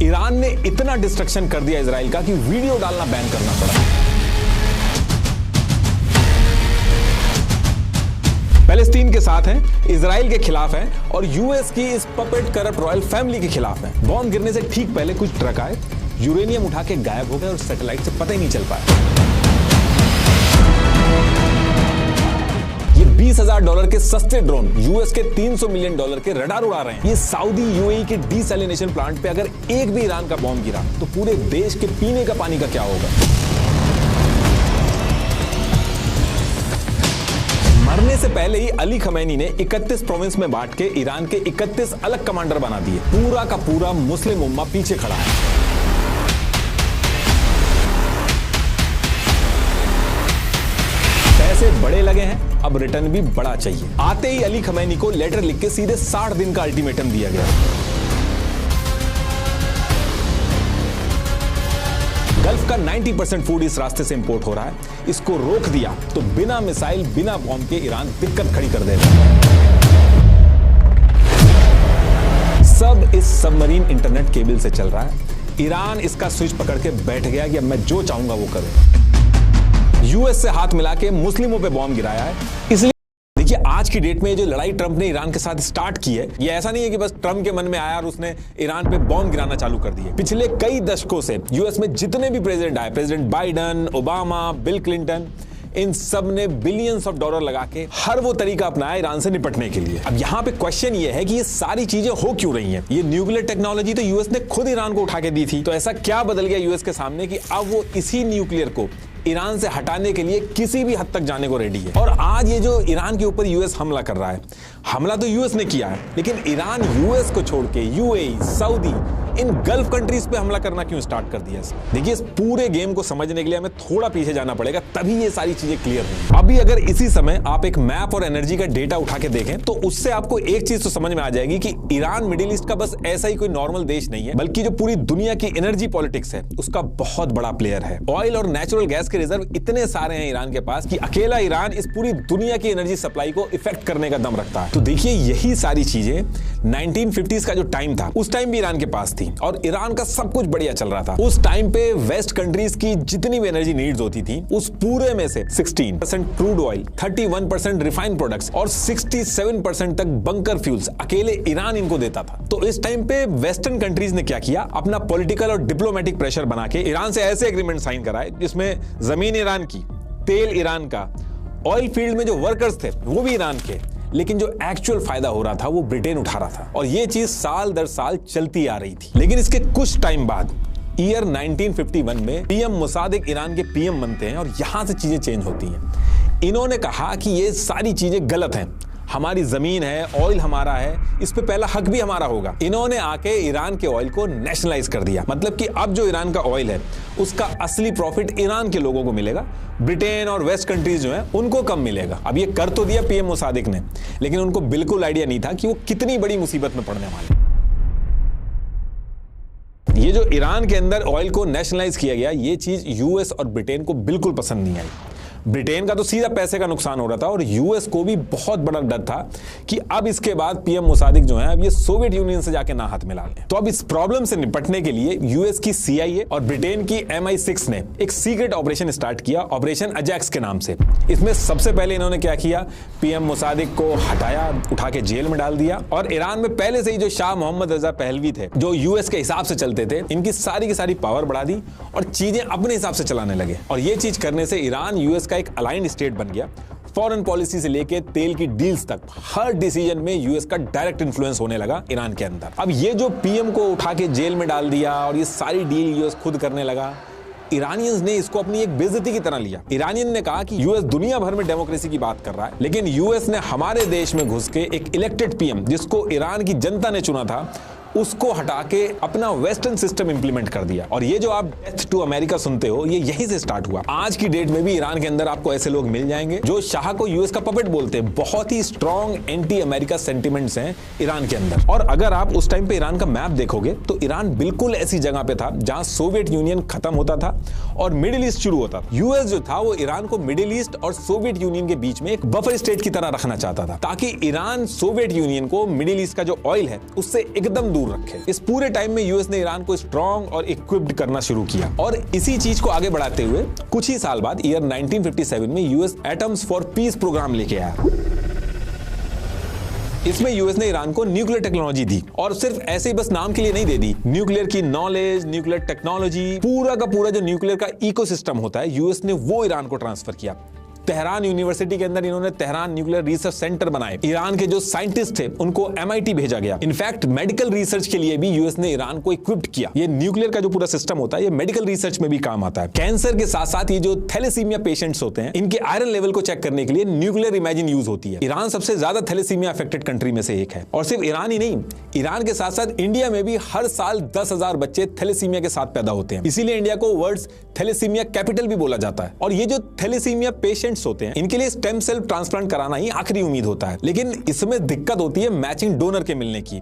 Iran ने इतना destruction कर दिया इजराइल का कि वीडियो डालना बैन करना पड़ा। पैलेस्टीन के साथ हैं, इजराइल के खिलाफ हैं और यूएस की इस पपेट करप्ट रॉयल फैमिली के खिलाफ हैं। बॉम्ब गिरने से ठीक पहले कुछ ट्रक आए, यूरेनियम उठा के गायब हो गए और सैटेलाइट से पता ही नहीं चल पाया। ये $20,000 के सस्ते ड्रोन यूएस के $300 मिलियन के रडार उड़ा रहे हैं। ये सऊदी यूएई के डीसैलिनेशन प्लांट पे अगर एक भी ईरान का बॉम्ब गिरा तो पूरे देश के पीने का पानी का क्या होगा। मरने से पहले ही अली खमैनी ने 31 प्रोविंस में बांट के ईरान के 31 अलग कमांडर बना दिए। पूरा का पूरा मुस्लिम उम्मा पीछे खड़ा है। पैसे बड़े लगे हैं, अब रिटर्न भी बड़ा चाहिए। आते ही अली खमैनी को लेटर लिख के सीधे 60 दिन का अल्टीमेटम दिया गया। गल्फ का 90% फूड इस रास्ते से इंपोर्ट हो रहा है। इसको रोक दिया तो बिना मिसाइल बिना बॉम्ब के ईरान दिक्कत खड़ी कर देगा। सब इस सबमरीन इंटरनेट केबल से चल रहा है। ईरान इसका स्विच पकड़ के बैठ गया कि अब मैं जो चाहूंगा वो करूंगा। यूएस से हाथ मिला के मुस्लिमों पे बॉम्ब गिराया है। इसलिए देखिए, आज की डेट में जो लड़ाई ट्रंप ने ईरान के साथ स्टार्ट की है, ये ऐसा नहीं है कि बस ट्रंप के मन में आया और उसने ईरान पे बॉम्ब गिराना चालू कर दिए। पिछले कई दशकों से यूएस में जितने भी प्रेसिडेंट आए, president Biden, Obama, Bill Clinton, इन सब ने बिलियंस ऑफ डॉलर लगा के हर वो तरीका अपनाया ईरान से निपटने के लिए। अब यहाँ पे क्वेश्चन ये है कि ये सारी चीजें हो क्यों रही हैं? ये न्यूक्लियर टेक्नोलॉजी तो यूएस ने खुद ईरान को उठा के दी थी, तो ऐसा क्या बदल गया यूएस के सामने कि अब वो इसी न्यूक्लियर को ईरान से हटाने के लिए किसी भी हद तक जाने को रेडी है। और आज ये जो ईरान के ऊपर यूएस हमला कर रहा है, हमला तो यूएस ने किया है, लेकिन ईरान यूएस को छोड़ के यूएई, सऊदी, इन गल्फ कंट्रीज पे हमला करना क्यों स्टार्ट कर दिया? देखिए, इस पूरे गेम को समझने के लिए हमें थोड़ा पीछे जाना पड़ेगा, तभी ये सारी चीजें क्लियर होंगी। अभी अगर इसी समय आप एक मैप और एनर्जी का डेटा उठा के देखें तो उससे आपको एक चीज तो समझ में आ जाएगी कि ईरान मिडिल ईस्ट का बस ऐसा ही कोई नॉर्मल देश नहीं है, बल्कि जो पूरी दुनिया की एनर्जी पॉलिटिक्स है उसका बहुत बड़ा प्लेयर है। ऑयल और नेचुरल गैस के रिजर्व इतने सारे हैं ईरान के पास कि अकेला ईरान इस पूरी दुनिया की एनर्जी सप्लाई को इफेक्ट करने का दम रखता है। तो देखिए, यही सारी चीजें 1950s का जो टाइम था, उस टाइम भी ईरान के पास थी और ईरान का सब कुछ बढ़िया चल रहा था। उस टाइम पे वेस्ट कंट्रीज की जितनी भी एनर्जी नीड्स होती थी, उस पूरे में से 16% क्रूड ऑयल, 31% रिफाइंड प्रोडक्ट्स और 67% तक बंकर फ्यूल्स अकेले ईरान इनको देता था। तो इस टाइम पे वेस्टर्न कंट्रीज ने क्या किया, अपना पॉलिटिकल और डिप्लोमेटिक प्रेशर बना के ईरान से ऐसे एग्रीमेंट साइन कराए जिसमें जमीन ईरान की, तेल ईरान का, ऑयल फील्ड में जो वर्कर्स थे वो भी ईरान के, लेकिन जो एक्चुअल फायदा हो रहा था वो ब्रिटेन उठा रहा था। और ये चीज साल दर साल चलती आ रही थी। लेकिन इसके कुछ टाइम बाद ईयर 1951 में पीएम मुसादिक ईरान के पीएम बनते हैं और यहां से चीजें चेंज होती हैं। इन्होंने कहा कि ये सारी चीजें गलत हैं, हमारी जमीन है, ऑयल हमारा है, इस पे पहला हक भी हमारा होगा। इन्होंने आके ईरान के ऑयल को नेशनलाइज कर दिया। मतलब कि अब जो ईरान का ऑयल है उसका असली प्रॉफिट ईरान के लोगों को मिलेगा, ब्रिटेन और वेस्ट कंट्रीज जो है उनको कम मिलेगा। अब ये कर तो दिया पीएम मुसादिक ने, लेकिन उनको बिल्कुल आइडिया नहीं था कि वो कितनी बड़ी मुसीबत में पड़ने वाले। ये जो ईरान के अंदर ऑयल को नेशनलाइज किया गया, ये चीज यूएस और ब्रिटेन को बिल्कुल पसंद नहीं आई। ब्रिटेन का तो सीधा पैसे का नुकसान हो रहा था और यूएस को भी बहुत बड़ा डर था कि अब इसके बाद पीएम मुसादिक जो है अब ये सोवियत यूनियन से जाके ना हाथ मिला लें। तो अब इस प्रॉब्लम से निपटने के लिए यूएस की CIA और ब्रिटेन की MI6 ने एक सीक्रेट ऑपरेशन स्टार्ट किया, ऑपरेशन अजैक्स के नाम से। इसमें सबसे पहले इन्होंने क्या किया, पीएम मुसादिक को हटाया, उठा के जेल में डाल दिया। और ईरान में पहले से ही जो शाह मोहम्मद रजा पहलवी थे, जो यूएस के हिसाब से चलते थे, इनकी सारी की सारी पावर बढ़ा दी और चीजें अपने हिसाब से चलाने लगे। और ये चीज करने से ईरान यूएस का एक अलाइंड स्टेट बन गया। फॉरेन पॉलिसी से लेके तेल की डील्स तक हर डिसीजन में यूएस का डायरेक्ट इन्फ्लुएंस होने लगा ईरान के अंदर। अब ये जो पीएम को उठा के जेल में डाल दिया और ये सारी डील यूएस खुद करने लगा, ईरानियंस ने इसको अपनी एक बेइज्जती की तरह लिया। ईरानियन ने कहा कि यूएस दुनिया भर में डेमोक्रेसी की बात कर रहा है, लेकिन यूएस ने हमारे देश में घुस के एक इलेक्टेड पीएम, जिसको ईरान की जनता ने चुना था, उसको हटा के अपना वेस्टर्न सिस्टम इंप्लीमेंट कर दिया। और ये जो आप डेथ टू अमेरिका सुनते हो, ये यहीं से स्टार्ट हुआ। आज की डेट में भी ईरान के अंदर आपको ऐसे लोग मिल जाएंगे जो शाह को यूएस का पपेट बोलते हैं। बहुत ही स्ट्रॉन्ग एंटी अमेरिका सेंटिमेंट्स हैं ईरान के अंदर। और अगर आप उस टाइम पे ईरान का मैप देखोगे तो ईरान बिल्कुल ऐसी जगह पे था जहां सोवियत यूनियन खत्म होता था और मिडिल ईस्ट शुरू होता था। यूएस जो था वो ईरान को मिडिल ईस्ट और सोवियत यूनियन के बीच में एक बफर स्टेट की तरह रखना चाहता था, ताकि ईरान सोवियत यूनियन को मिडिल ईस्ट का जो ऑयल है उससे एकदम दूर दूर रखे। इस पूरे टाइम में यूएस ने ईरान को स्ट्रॉन्ग और इक्विप्ड करना शुरू किया और इसी चीज को आगे बढ़ाते हुए कुछ ही साल बाद ईयर 1957 में US Atoms for Peace program लेके आया। इसमें यूएस ने ईरान को न्यूक्लियर टेक्नोलॉजी दी और सिर्फ ऐसे ही बस नाम के लिए नहीं दे दी, न्यूक्लियर की नॉलेज, न्यूक्लियर टेक्नोलॉजी, पूरा का पूरा जो न्यूक्लियर का इकोसिस्टम होता है यूएस ने वो ईरान को ट्रांसफर किया। तेहरान यूनिवर्सिटी के अंदर इन्होंने तेहरान न्यूक्लियर रिसर्च सेंटर बनाए। ईरान के जो साइंटिस्ट थे उनको MIT भेजा गया। इनफैक्ट मेडिकल रिसर्च के लिए भी यूएस ने ईरान को इक्विप्ड किया। ये न्यूक्लियर का जो पूरा सिस्टम होता है ये मेडिकल रिसर्च में भी काम आता है। कैंसर के साथ साथ ये जो थैलेसीमिया पेशेंट्स होते हैं इनके आयरन लेवल को चेक करने के लिए न्यूक्लियर इमेजिन यूज होती है। ईरान सबसे ज्यादा थैलेसीमिया अफेक्टेड कंट्री में से एक है और सिर्फ ईरान ही नहीं, ईरान के साथ साथ इंडिया में भी हर साल 10,000 बच्चे थैलेसीमिया के साथ पैदा होते हैं। इसीलिए इंडिया को वर्ल्ड थैलेसीमिया कैपिटल भी बोला जाता है। और ये जो थैलेसीमिया पेशेंट्स होते हैं इनके लिए स्टेम सेल ट्रांसप्लांट कराना ही आखिरी उम्मीद होता है, लेकिन इसमें दिक्कत होती है मैचिंग डोनर के मिलने की।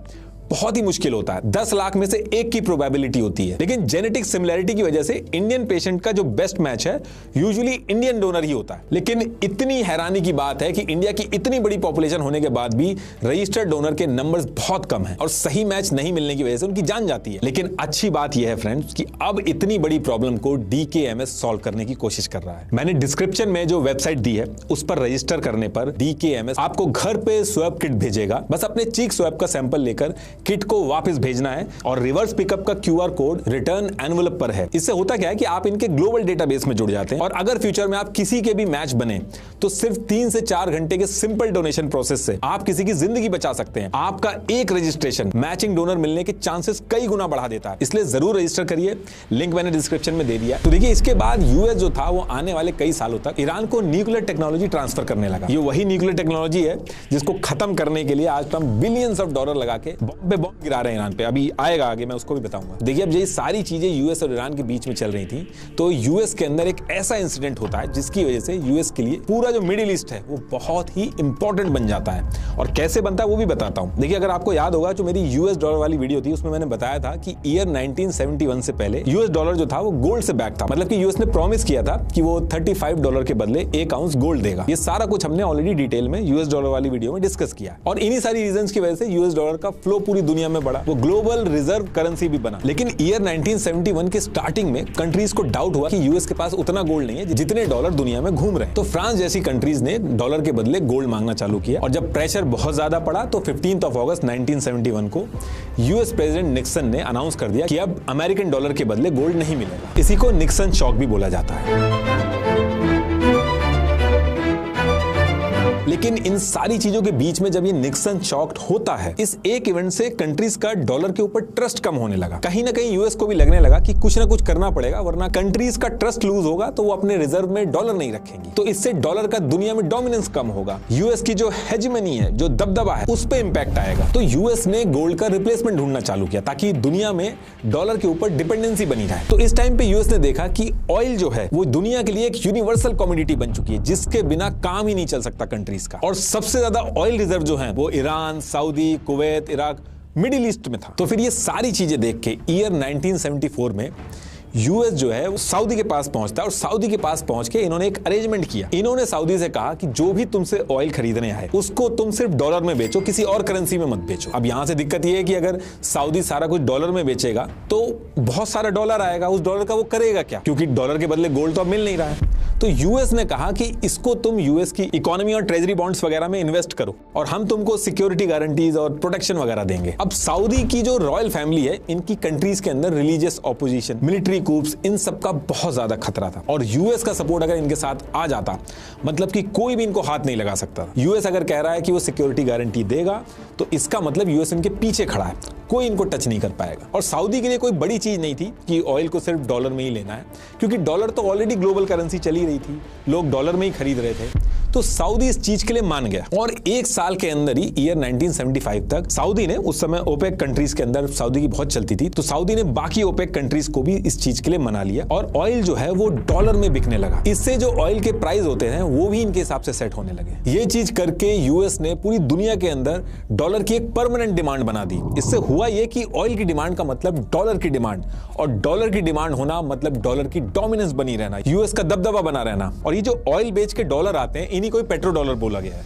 बहुत ही मुश्किल होता है, 10 लाख में से एक की प्रोबेबिलिटी होती है। लेकिन जेनेटिक सिमिलैरिटी की वजह से इंडियन पेशेंट का जो बेस्ट मैच है यूजुअली इंडियन डोनर ही होता है। लेकिन इतनी हैरानी की बात है कि इंडिया की इतनी बड़ी पॉपुलेशन होने के बाद भी रजिस्टर्ड डोनर के नंबर्स बहुत कम हैं और सही मैच नहीं मिलने की वजह से उनकी जान जाती है। लेकिन अच्छी बात यह है फ्रेंड्स कि अब इतनी बड़ी प्रॉब्लम को DKMS सॉल्व करने की कोशिश कर रहा है। मैंने डिस्क्रिप्शन में जो वेबसाइट दी है उस पर रजिस्टर करने पर DKMS आपको घर पे स्वैब किट भेजेगा। बस अपने चीक स्वैब का सैंपल लेकर किट को वापस भेजना है और रिवर्स पिकअप का QR कोड रिटर्न एनवेलप पर है। इससे होता क्या है कि आप इनके ग्लोबल डेटाबेस में जुड़ जाते हैं और अगर फ्यूचर में आप किसी के भी मैच बने तो सिर्फ 3 से 4 घंटे के सिंपल डोनेशन प्रोसेस से आप किसी की जिंदगी बचा सकते हैं। आपका एक रजिस्ट्रेशन मैचिंग डोनर मिलने के चांसेस कई गुना बढ़ा देता है, इसलिए जरूर रजिस्टर करिए। लिंक मैंने डिस्क्रिप्शन में दे दिया। तो देखिए इसके बाद यूएस जो था वो आने वाले कई सालों तक ईरान को न्यूक्लियर टेक्नोलॉजी ट्रांसफर करने लगा। ये वही न्यूक्लियर टेक्नोलॉजी है जिसको खत्म करने के लिए आज हम बिलियंस ऑफ डॉलर लगा के बॉम्ब गिरा रहे हैं ईरान पे। अभी आएगा आगे, मैं उसको भी बताऊंगा। देखिए अब ये सारी चीजें यूएस और ईरान के बीच में चल रही थी तो यूएस के अंदर एक ऐसा इंसिडेंट होता है जिसकी वजह से यूएस के लिए पूरा जो मिडिल ईस्ट है वो बहुत ही इंपॉर्टेंट बन जाता है। और कैसे बनता है वो भी बताता हूं। देखिए अगर आपको याद होगा जो मेरी यूएस डॉलर वाली वीडियो थी उसमें मैंने बताया था कि ईयर 1971 से पहले यूएस डॉलर जो था वो गोल्ड से बैक था। मतलब कि यूएस ने प्रॉमिस किया था कि वो $35 के बदले 1 आउंस गोल्ड देगा। ये सारा कुछ हमने ऑलरेडी डिटेल में यूएस डॉलर वाली वीडियो में डिस्कस किया और इन्हीं सारी रीजंस की वजह से यूएस डॉलर का फ्लो पूरी दुनिया में बढ़ा, वो ग्लोबल रिजर्व करेंसी भी बना। लेकिन ईयर 1971 के स्टार्टिंग में कंट्रीज को डाउट हुआ कि यूएस के पास उतना गोल्ड नहीं है जितने डॉलर दुनिया में घूम रहे हैं। तो फ्रांस जैसी कंट्रीज ने डॉलर के बदले गोल्ड मांगना चालू किया और जब प्रेशर बहुत ज्यादा पड़ा तो 15 अगस्त 1971 को यूएस प्रेसिडेंट निक्सन ने अनाउंस कर दिया कि अब अमेरिकन डॉलर के बदले गोल्ड नहीं मिलेगा। इसी को निक्सन शॉक भी बोला जाता है। लेकिन इन सारी चीजों के बीच में जब ये निक्सन शॉक होता है, इस एक इवेंट से कंट्रीज का डॉलर के ऊपर ट्रस्ट कम होने लगा। कहीं ना कहीं यूएस को भी लगने लगा कि कुछ ना कुछ करना पड़ेगा वरना कंट्रीज का ट्रस्ट लूज होगा तो वो अपने रिजर्व में डॉलर नहीं रखेंगी, तो इससे डॉलर का दुनिया में डोमिनेंस कम होगा। यूएस की जो हेजेमनी है, जो दबदबा है, उस पर इंपैक्ट आएगा। तो यूएस ने गोल्ड का रिप्लेसमेंट ढूंढना चालू किया ताकि दुनिया में डॉलर के ऊपर डिपेंडेंसी बनी रहे। तो इस टाइम पे यूएस ने देखा कि ऑयल जो है वो दुनिया के लिए एक यूनिवर्सल कमोडिटी बन चुकी है जिसके बिना काम ही नहीं चल सकता कंट्रीज का। और सबसे ज्यादा ऑयल रिजर्व जो है वो Iran, Saudi, Kuwait, Iraq, middle east में था। तो फिर ये सारी चीजें देख के ईयर 1974 में यूएस जो है वो सऊदी के पास पहुंचता है और सऊदी के पास पहुंच के इन्होंने एक अरेंजमेंट किया। इन्होंने सऊदी से कहा कि जो भी तुमसे ऑयल खरीदने आए उसको तुम सिर्फ डॉलर में बेचो, किसी और करेंसी में मत बेचो। अब यहां से दिक्कत यह है कि अगर सऊदी सारा कुछ डॉलर में बेचेगा तो बहुत सारा डॉलर आएगा, उस डॉलर का वो करेगा क्या, क्योंकि डॉलर के बदले गोल्ड तो अब मिल नहीं रहा है। तो यूएस ने कहा कि इसको तुम यूएस की इकोनॉमी और ट्रेजरी बॉन्ड्स वगैरह में इन्वेस्ट करो और हम तुमको सिक्योरिटी गारंटीज और प्रोटेक्शन वगैरह देंगे। अब सऊदी की जो रॉयल फैमिली है, इनकी कंट्रीज के अंदर रिलीजियस ऑपोजिशन, मिलिट्री कूप्स, इन सब का बहुत ज्यादा खतरा था और यूएस का सपोर्ट अगर इनके साथ आ जाता मतलब कि कोई भी इनको हाथ नहीं लगा सकता। यूएस अगर कह रहा है कि वो सिक्योरिटी गारंटी देगा तो इसका मतलब यूएस इनके पीछे खड़ा है, कोई इनको टच नहीं कर पाएगा। और सऊदी के लिए कोई बड़ी चीज नहीं थी कि ऑयल को सिर्फ डॉलर में ही लेना है, क्योंकि डॉलर तो ऑलरेडी ग्लोबल करेंसी चली रही थी, लोग डॉलर में ही खरीद रहे थे। तो सऊदी इस चीज के लिए मान गया और एक साल के अंदर ही ईयर 1975 तक सऊदी ने, उस समय ओपेक कंट्रीज के अंदर सऊदी की बहुत चलती थी, तो सऊदी ने बाकी ओपेक कंट्रीज को भी इस चीज के लिए मना लिया और ऑयल जो है वो डॉलर में बिकने लगा। इससे जो ऑयल के प्राइस होते हैं वो भी इनके हिसाब से सेट होने लगे। ये चीज करके यूएस ने पूरी दुनिया के अंदर डॉलर की एक परमानेंट डिमांड बना दी। इससे हुआ ये कि ऑयल की डिमांड का मतलब डॉलर की डिमांड, और डॉलर की डिमांड होना मतलब डॉलर की डोमिनेंस बनी रहना, यूएस का दबदबा बना रहना। और ये जो ऑयल बेच के डॉलर आते हैं इन्हीं को पेट्रो डॉलर बोला गया है।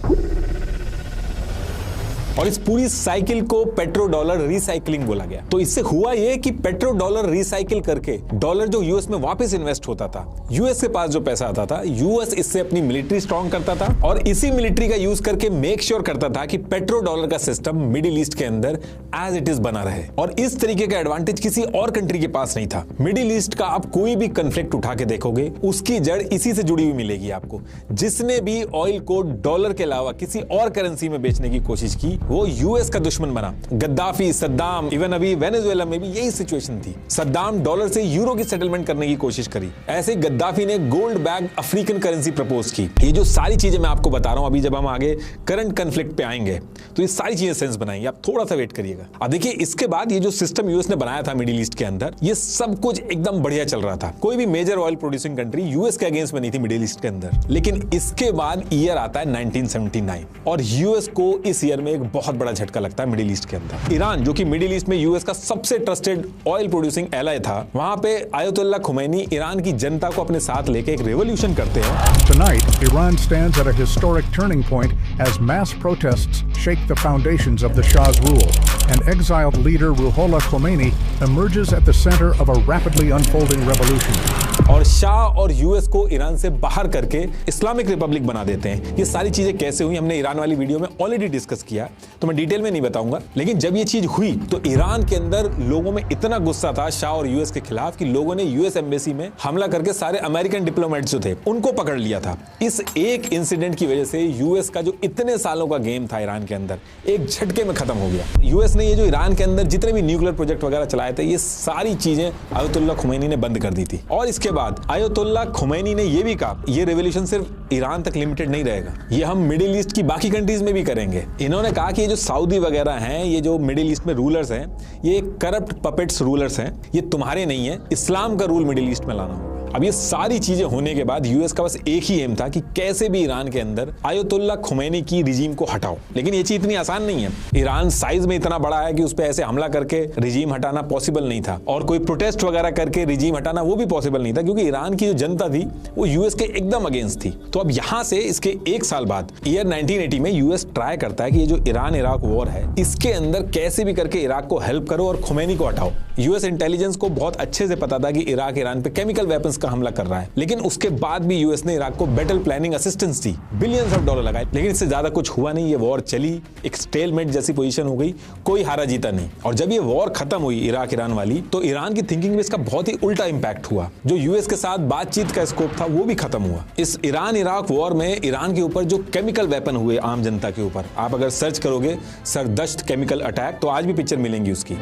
और इस पूरी साइकिल को पेट्रो डॉलर रिसाइकलिंग बोला गया। तो इससे हुआ यह कि पेट्रो डॉलर रिसाइकिल करके डॉलर जो यूएस में वापस इन्वेस्ट होता था, यूएस के पास जो पैसा आता था, यूएस इससे अपनी मिलिट्री स्ट्रांग करता था और इसी मिलिट्री का यूज करके मेक श्योर करता था कि पेट्रो डॉलर का सिस्टम मिडिल ईस्ट के अंदर एज इट इज बना रहे। और इस तरीके का एडवांटेज किसी और कंट्री के पास नहीं था। मिडिल ईस्ट का आप कोई भी कन्फ्लिक्ट उठा के देखोगे, उसकी जड़ इसी से जुड़ी हुई मिलेगी आपको। जिसने भी ऑयल को डॉलर के अलावा किसी और करेंसी में बेचने की कोशिश की, वो यूएस का दुश्मन बना। गद्दाफी, सद्दाम, इवन अभी वेनेजुएला में भी यही सिचुएशन थी। सद्दाम डॉलर से यूरो की सेटलमेंट करने की कोशिश करी। ऐसे गद्दाफी ने gold bag African currency propose की। ये जो सारी चीजें मैं आपको बता रहा हूं, अभी जब हम आगे करंट कन्फ्लिक्ट पे आएंगे तो ये सारी चीजें सेंस बनाएंगे। आप थोड़ा सा वेट करिएगा। अब देखिए, इसके बाद ये जो सिस्टम यूएस ने बनाया था मिडिल ईस्ट के अंदर, ये सब कुछ एकदम बढ़िया चल रहा था। कोई भी major oil producing country US के अगेंस्ट में नहीं थी मिडिल ईस्ट के अंदर। लेकिन इसके बाद ईयर आता है 1979 और यूएस को इस ईयर में एक बहुत बड़ा झटका लगता है मिडिल ईस्ट के अंदर। ईरान, जो कि मिडिल ईस्ट में यूएस का सबसे ट्रस्टेड ऑयल प्रोड्यूसिंग एलाय था, वहां पे आयतुल्लाह खुमैनी ईरान की जनता को अपने साथ लेके एक रेवोल्यूशन करते हैं। Tonight, Iran stands at a historic turning point as mass protests shake the foundations of the Shah's rule, and exiled leader Ruhollah Khomeini emerges at the center of a rapidly unfolding revolution. और शाह और US को Iran से बाहर करके Islamic Republic बना देते हैं। ये सारी चीजें कैसे हुई हमने ईरान वाली वीडियो में ऑलरेडी डिस्कस किया, तो मैं डिटेल में नहीं बताऊंगा। लेकिन जब ये चीज हुई तो ईरान के अंदर लोगों में इतना गुस्सा था शाह और यूएस के खिलाफ कि लोगों ने यूएस एम्बेसी में हमला करके सारे अमेरिकन डिप्लोमेट्स जो थे उनको पकड़ लिया था। इस एक इंसिडेंट की वजह से यूएस का जो इतने सालों का गेम था ईरान के अंदर, एक झटके में खत्म हो गया। यूएस ने ये जो ईरान के अंदर जितने भी न्यूक्लियर प्रोजेक्ट वगैरह चलाए थे, ये सारी चीजें आयतुल्लाह खुमैनी ने बंद कर दी थी। और इसके बाद आयतुल्लाह खुमैनी ने ये भी कहा, ये रेवोल्यूशन सिर्फ ईरान तक लिमिटेड नहीं रहेगा, ये हम मिडिल ईस्ट की बाकी कंट्रीज में भी करेंगे। इन्होंने कहा कि ये जो सऊदी वगैरह हैं, ये जो मिडिल ईस्ट में रूलर्स हैं, ये करप्ट पपेट्स रूलर्स हैं, ये तुम्हारे नहीं है, इस्लाम का रूल मिडिल ईस्ट में लाना होगा। अब ये सारी चीजें होने के बाद यूएस का बस एक ही एम था कि कैसे भी ईरान के अंदर आयतुल्लाह खुमैनी की रिजीम को हटाओ। लेकिन ये चीज इतनी आसान नहीं है। ईरान साइज में इतना बड़ा है कि उस पर ऐसे हमला करके रिजीम हटाना पॉसिबल नहीं था, और कोई प्रोटेस्ट वगैरह करके रिजीम हटाना वो भी पॉसिबल नहीं था, क्योंकि ईरान की जो जनता थी वो यूएस के एकदम अगेंस्ट थी। तो अब यहां से इसके एक साल बाद ईयर 1980 में यूएस ट्राई करता है कि ये जो ईरान इराक वॉर है, इसके अंदर कैसे भी करके इराक को हेल्प करो और खुमैनी को हटाओ। यूएस इंटेलिजेंस को बहुत अच्छे से पता था कि इराक ईरान पे केमिकल वेपन्स का हमला कर रहा है, लेकिन उसके बाद भी यूएस ने इराक को battle planning assistance the, billions of dollar लगाए, लेकिन इससे ज्यादा कुछ हुआ नहीं। ये वॉर चली, एक स्टेलमेट जैसी पोजीशन हो गई, कोई हारा जीता नहीं। और जब ये वॉर खत्म हुई इराक ईरान वाली, तो ईरान की थिंकिंग में इसका बहुत ही उल्टा इंपैक्ट हुआ। जो यूएस के साथ बातचीत का स्कोप था वो भी खत्म हुआ। इस ईरान इराक वॉर में ईरान के ऊपर जो केमिकल वेपन हुए आम जनता के ऊपर, आप अगर सर्च करोगे सरदश्त केमिकल अटैक, तो आज भी पिक्चर मिलेंगी उसकी।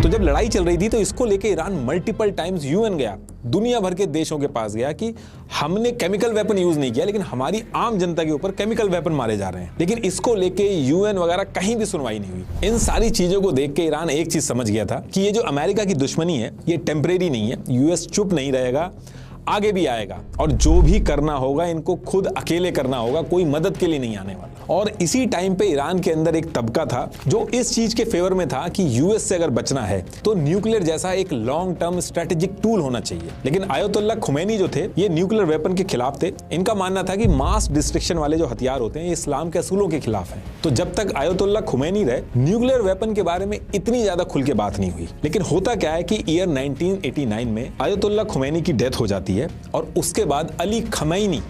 तो जब लड़ाई चल रही थी तो इसको लेके ईरान मल्टीपल टाइम्स यूएन गया, दुनिया भर के देशों के पास गया कि हमने केमिकल वेपन यूज नहीं किया, लेकिन हमारी आम जनता के ऊपर केमिकल वेपन मारे जा रहे हैं। लेकिन इसको लेके यूएन वगैरह कहीं भी सुनवाई नहीं हुई। इन सारी चीजों को देख के ईरान एक चीज समझ गया था कि ये जो अमेरिका की दुश्मनी है ये टेम्परेरी नहीं है, यूएस चुप नहीं रहेगा, आगे भी आएगा, और जो भी करना होगा इनको खुद अकेले करना होगा, कोई मदद के लिए नहीं आने वाला। और इसी टाइम पे ईरान के अंदर एक तबका था जो इस चीज के फेवर में था कि यूएस से अगर बचना है तो न्यूक्लियर जैसा एक लॉन्ग टर्म स्ट्रेटेजिक टूल होना चाहिए। लेकिन आयतुल्लाह खुमैनी जो थे ये न्यूक्लियर वेपन के खिलाफ थे। इनका मानना था कि मास डिस्ट्रक्शन वाले जो हथियार होते हैं ये इस्लाम के असूलों के खिलाफ हैं। तो जब तक आयतुल्लाह खुमैनी रहे, न्यूक्लियर वेपन के बारे में इतनी ज्यादा खुल के बात नहीं हुई। लेकिन होता क्या है कि ईयर 1989 में आयतुल्लाह खुमैनी की डेथ हो जाती है और उसके बाद अली खमैनी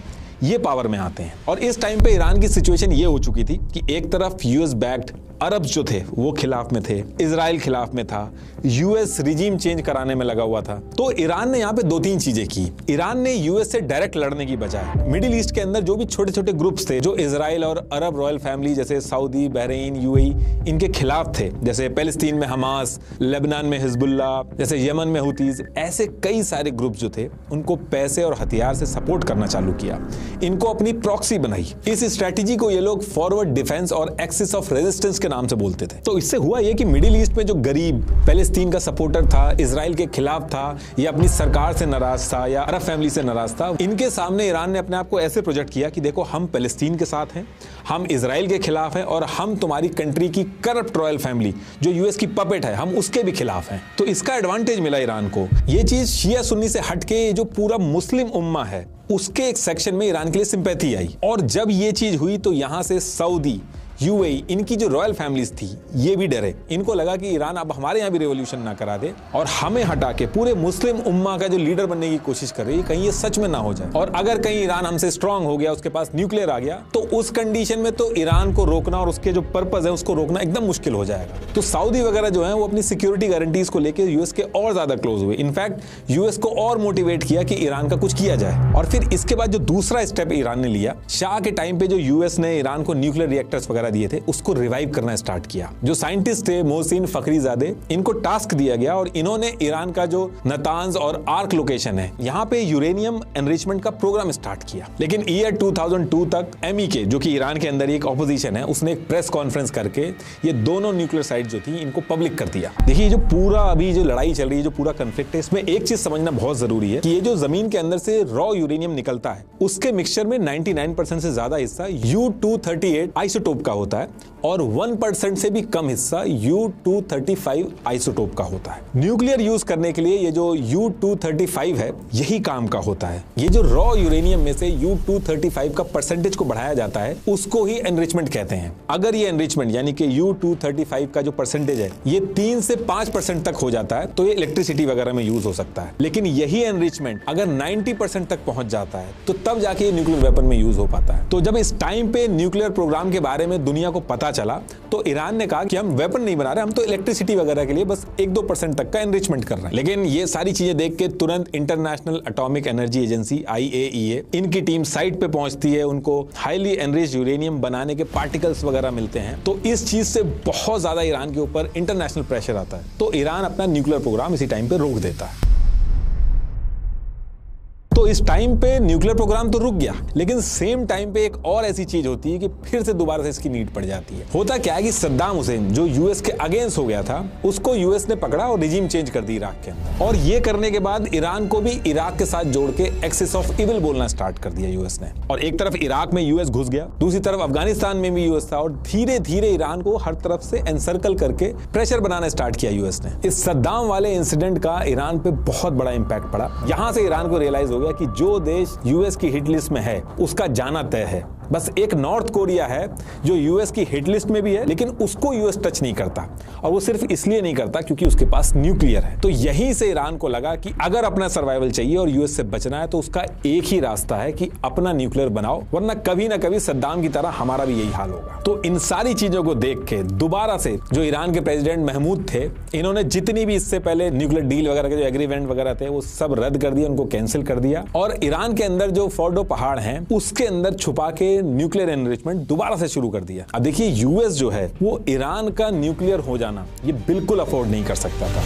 ये पावर में आते हैं। और इस टाइम पे ईरान की सिचुएशन ये हो चुकी थी कि एक तरफ यूएस बैक्ड अरब जो थे वो खिलाफ में थे, इजराइल खिलाफ में था, यूएस रिजीम चेंज कराने में लगा हुआ था। तो ईरान ने यहाँ पे 2-3 चीजें की। ईरान ने यूएस से डायरेक्ट लड़ने की बजाय मिडिल ईस्ट के अंदर जो भी छोटे छोटे ग्रुप्स थे जो इजराइल और अरब रॉयल फैमिली जैसे सऊदी, बहरीन, यूएई इनके खिलाफ थे, जैसे पैलेस्तीन में हमास, लेबनान में हिजबुल्लाह, जैसे यमन में हुतीज, ऐसे कई सारे ग्रुप जो थे उनको पैसे और हथियार से सपोर्ट करना चालू किया। इनको अपनी प्रॉक्सी बनाई। इस स्ट्रेटेजी को ये लोग फॉरवर्ड डिफेंस और एक्सिस ऑफ रेजिस्टेंस के नाम से बोलते थे। तो इससे हुआ ये कि मिडिल ईस्ट में जो गरीब पैलेस्तीन का सपोर्टर था, इजराइल के खिलाफ था, या अपनी सरकार से नाराज था, या अरब फैमिली से नाराज था, इनके सामने ईरान ने अपने आप को ऐसे प्रोजेक्ट किया कि देखो हम पैलेस्तीन के साथ हैं, हम इजराइल के खिलाफ हैं, और हम तुम्हारी कंट्री की करप्ट रॉयल फैमिली जो यूएस की पपेट है, हम उसके भी खिलाफ हैं। तो इसका एडवांटेज मिला ईरान को। ये चीज शिया सुन्नी से हटके जो पूरा मुस्लिम उम्मा है उसके एक सेक्शन में ईरान के लिए सिंपैथी आई। और जब ये चीज हुई तो यहां से सऊदी, यूएई, इनकी जो रॉयल फैमिलीज थी ये भी डरे। इनको लगा कि ईरान अब हमारे यहाँ भी रेवोल्यूशन ना करा दे और हमें हटा के पूरे मुस्लिम उम्मा का जो लीडर बनने की कोशिश कर रही है, कहीं ये सच में ना हो जाए। और अगर कहीं ईरान हमसे स्ट्रांग हो गया, उसके पास न्यूक्लियर आ गया, तो उस कंडीशन में तो ईरान को रोकना और उसके जो पर्पज है उसको रोकना एकदम मुश्किल हो जाएगा। तो सऊदी वगैरह जो है वो अपनी सिक्योरिटी गारंटीज को लेकर यूएस के और ज्यादा क्लोज हुए। इनफैक्ट यूएस को और मोटिवेट किया कि ईरान का कुछ किया जाए। और फिर इसके बाद जो दूसरा स्टेप ईरान ने लिया, शाह के टाइम पे जो यूएस ने ईरान को न्यूक्लियर रिएक्टर्स वगैरह दिए थे उसको रिवाइव करना स्टार्ट किया। जो साइंटिस्ट थे मोहसिन फखरीजादे, इनको टास्क दिया गया और इन्होंने ईरान का जो नतांज और आर्क लोकेशन है यहाँ पे यूरेनियम एनरिचमेंट का प्रोग्राम स्टार्ट किया। लेकिन ईयर 2002 तक MEK, जो कि ईरान के अंदर एक ऑपोजिशन है, उसने एक प्रेस कॉन्फ्रेंस करके ये दोनों न्यूक्लियर साइट जो थी इनको पब्लिक कर दिया। देखिए जो पूरा अभी जो लड़ाई चल रही है, जो पूरा कॉन्फ्लिक्ट है, इसमें एक चीज समझना बहुत जरूरी है कि ये जो जमीन के अंदर से रॉ यूरेनियम निकलता है उसके मिक्सचर में 99% से ज्यादा हिस्सा U-238 आइसोटोप का होता है और 1% से भी कम हिस्सा U-235 आइसोटोप का होता है। न्यूक्लियर यूज करने के लिए ये जो U-235 है यही काम का होता है। ये जो रॉ यूरेनियम में से U-235 का परसेंटेज को बढ़ाया जाता है उसको ही एनरिचमेंट कहते हैं। अगर ये एनरिचमेंट यानी कि U-235 का जो परसेंटेज है ये 3 से 5% तक हो जाता है तो ये इलेक्ट्रिसिटी वगैरह में यूज हो सकता है। लेकिन यही एनरिचमेंट अगर 90% तक पहुंच जाता है तो तब जाके ये न्यूक्लियर वेपन में यूज हो पाता है। तो जब इस टाइम पे न्यूक्लियर प्रोग्राम के बारे में दुनिया को पता चला तो ईरान ने कहा कि हम वेपन नहीं बना रहे, हम तो इलेक्ट्रिसिटी वगैरह के लिए बस 1-2% तक का एनरिचमेंट कर रहे हैं। लेकिन ये सारी चीजें देख के तुरंत international atomic energy agency IAEA, इनकी टीम साइट पे पहुंचती है, उनको हाईली एनरिच्ड यूरेनियम बनाने के पार्टिकल्स वगैरह मिलते हैं। तो इस चीज से बहुत ज्यादा ईरान के ऊपर इंटरनेशनल प्रेशर आता है, तो ईरान अपना न्यूक्लियर प्रोग्राम इसी टाइम पे रोक देता है। तो इस टाइम पे न्यूक्लियर प्रोग्राम तो रुक गया, लेकिन सेम टाइम पे एक और ऐसी चीज होती है कि फिर से दोबारा से इसकी नीड पड़ जाती है। होता क्या है कि सद्दाम हुसैन जो यूएस के अगेंस्ट हो गया था उसको यूएस ने पकड़ा और रिजीम चेंज कर दी इराक के अंदर। और ये करने के बाद ईरान को भी इराक के साथ जोड़ के एक्सिस ऑफ इविल बोलना स्टार्ट कर दिया यूएस ने। और एक तरफ इराक में यूएस घुस गया, दूसरी तरफ अफगानिस्तान में भी यूएस था और धीरे धीरे ईरान को हर तरफ से एनसर्कल करके प्रेशर बनाना स्टार्ट किया यूएस ने। इस सद्दाम वाले इंसिडेंट का ईरान पे बहुत बड़ा इंपैक्ट पड़ा। यहां से ईरान को रियलाइज हो गया कि जो देश यूएस की हिट लिस्ट में है उसका जाना तय है। बस एक नॉर्थ कोरिया है जो यूएस की हिट लिस्ट में भी है लेकिन उसको यूएस टच नहीं करता, और वो सिर्फ इसलिए नहीं करता क्योंकि उसके पास न्यूक्लियर है। तो यहीं से ईरान को लगा कि अगर अपना सर्वाइवल चाहिए और यूएस से बचना है तो उसका एक ही रास्ता है कि अपना न्यूक्लियर बनाओ, वरना कभी ना कभी सद्दाम की तरह हमारा भी यही हाल होगा। तो इन सारी चीजों को देख के दोबारा से जो ईरान के प्रेसिडेंट महमूद थे, इन्होंने जितनी भी इससे पहले न्यूक्लियर डील वगैरह के जो एग्रीमेंट वगैरह थे वो सब रद्द कर दिया, उनको कैंसिल कर दिया। और ईरान के अंदर जो फोर्डो पहाड़ हैं उसके अंदर छुपा के न्यूक्लियर एनरिचमेंट दोबारा से शुरू कर दिया। अब देखिए यूएस जो है वो ईरान का न्यूक्लियर हो जाना ये बिल्कुल अफोर्ड नहीं कर सकता था,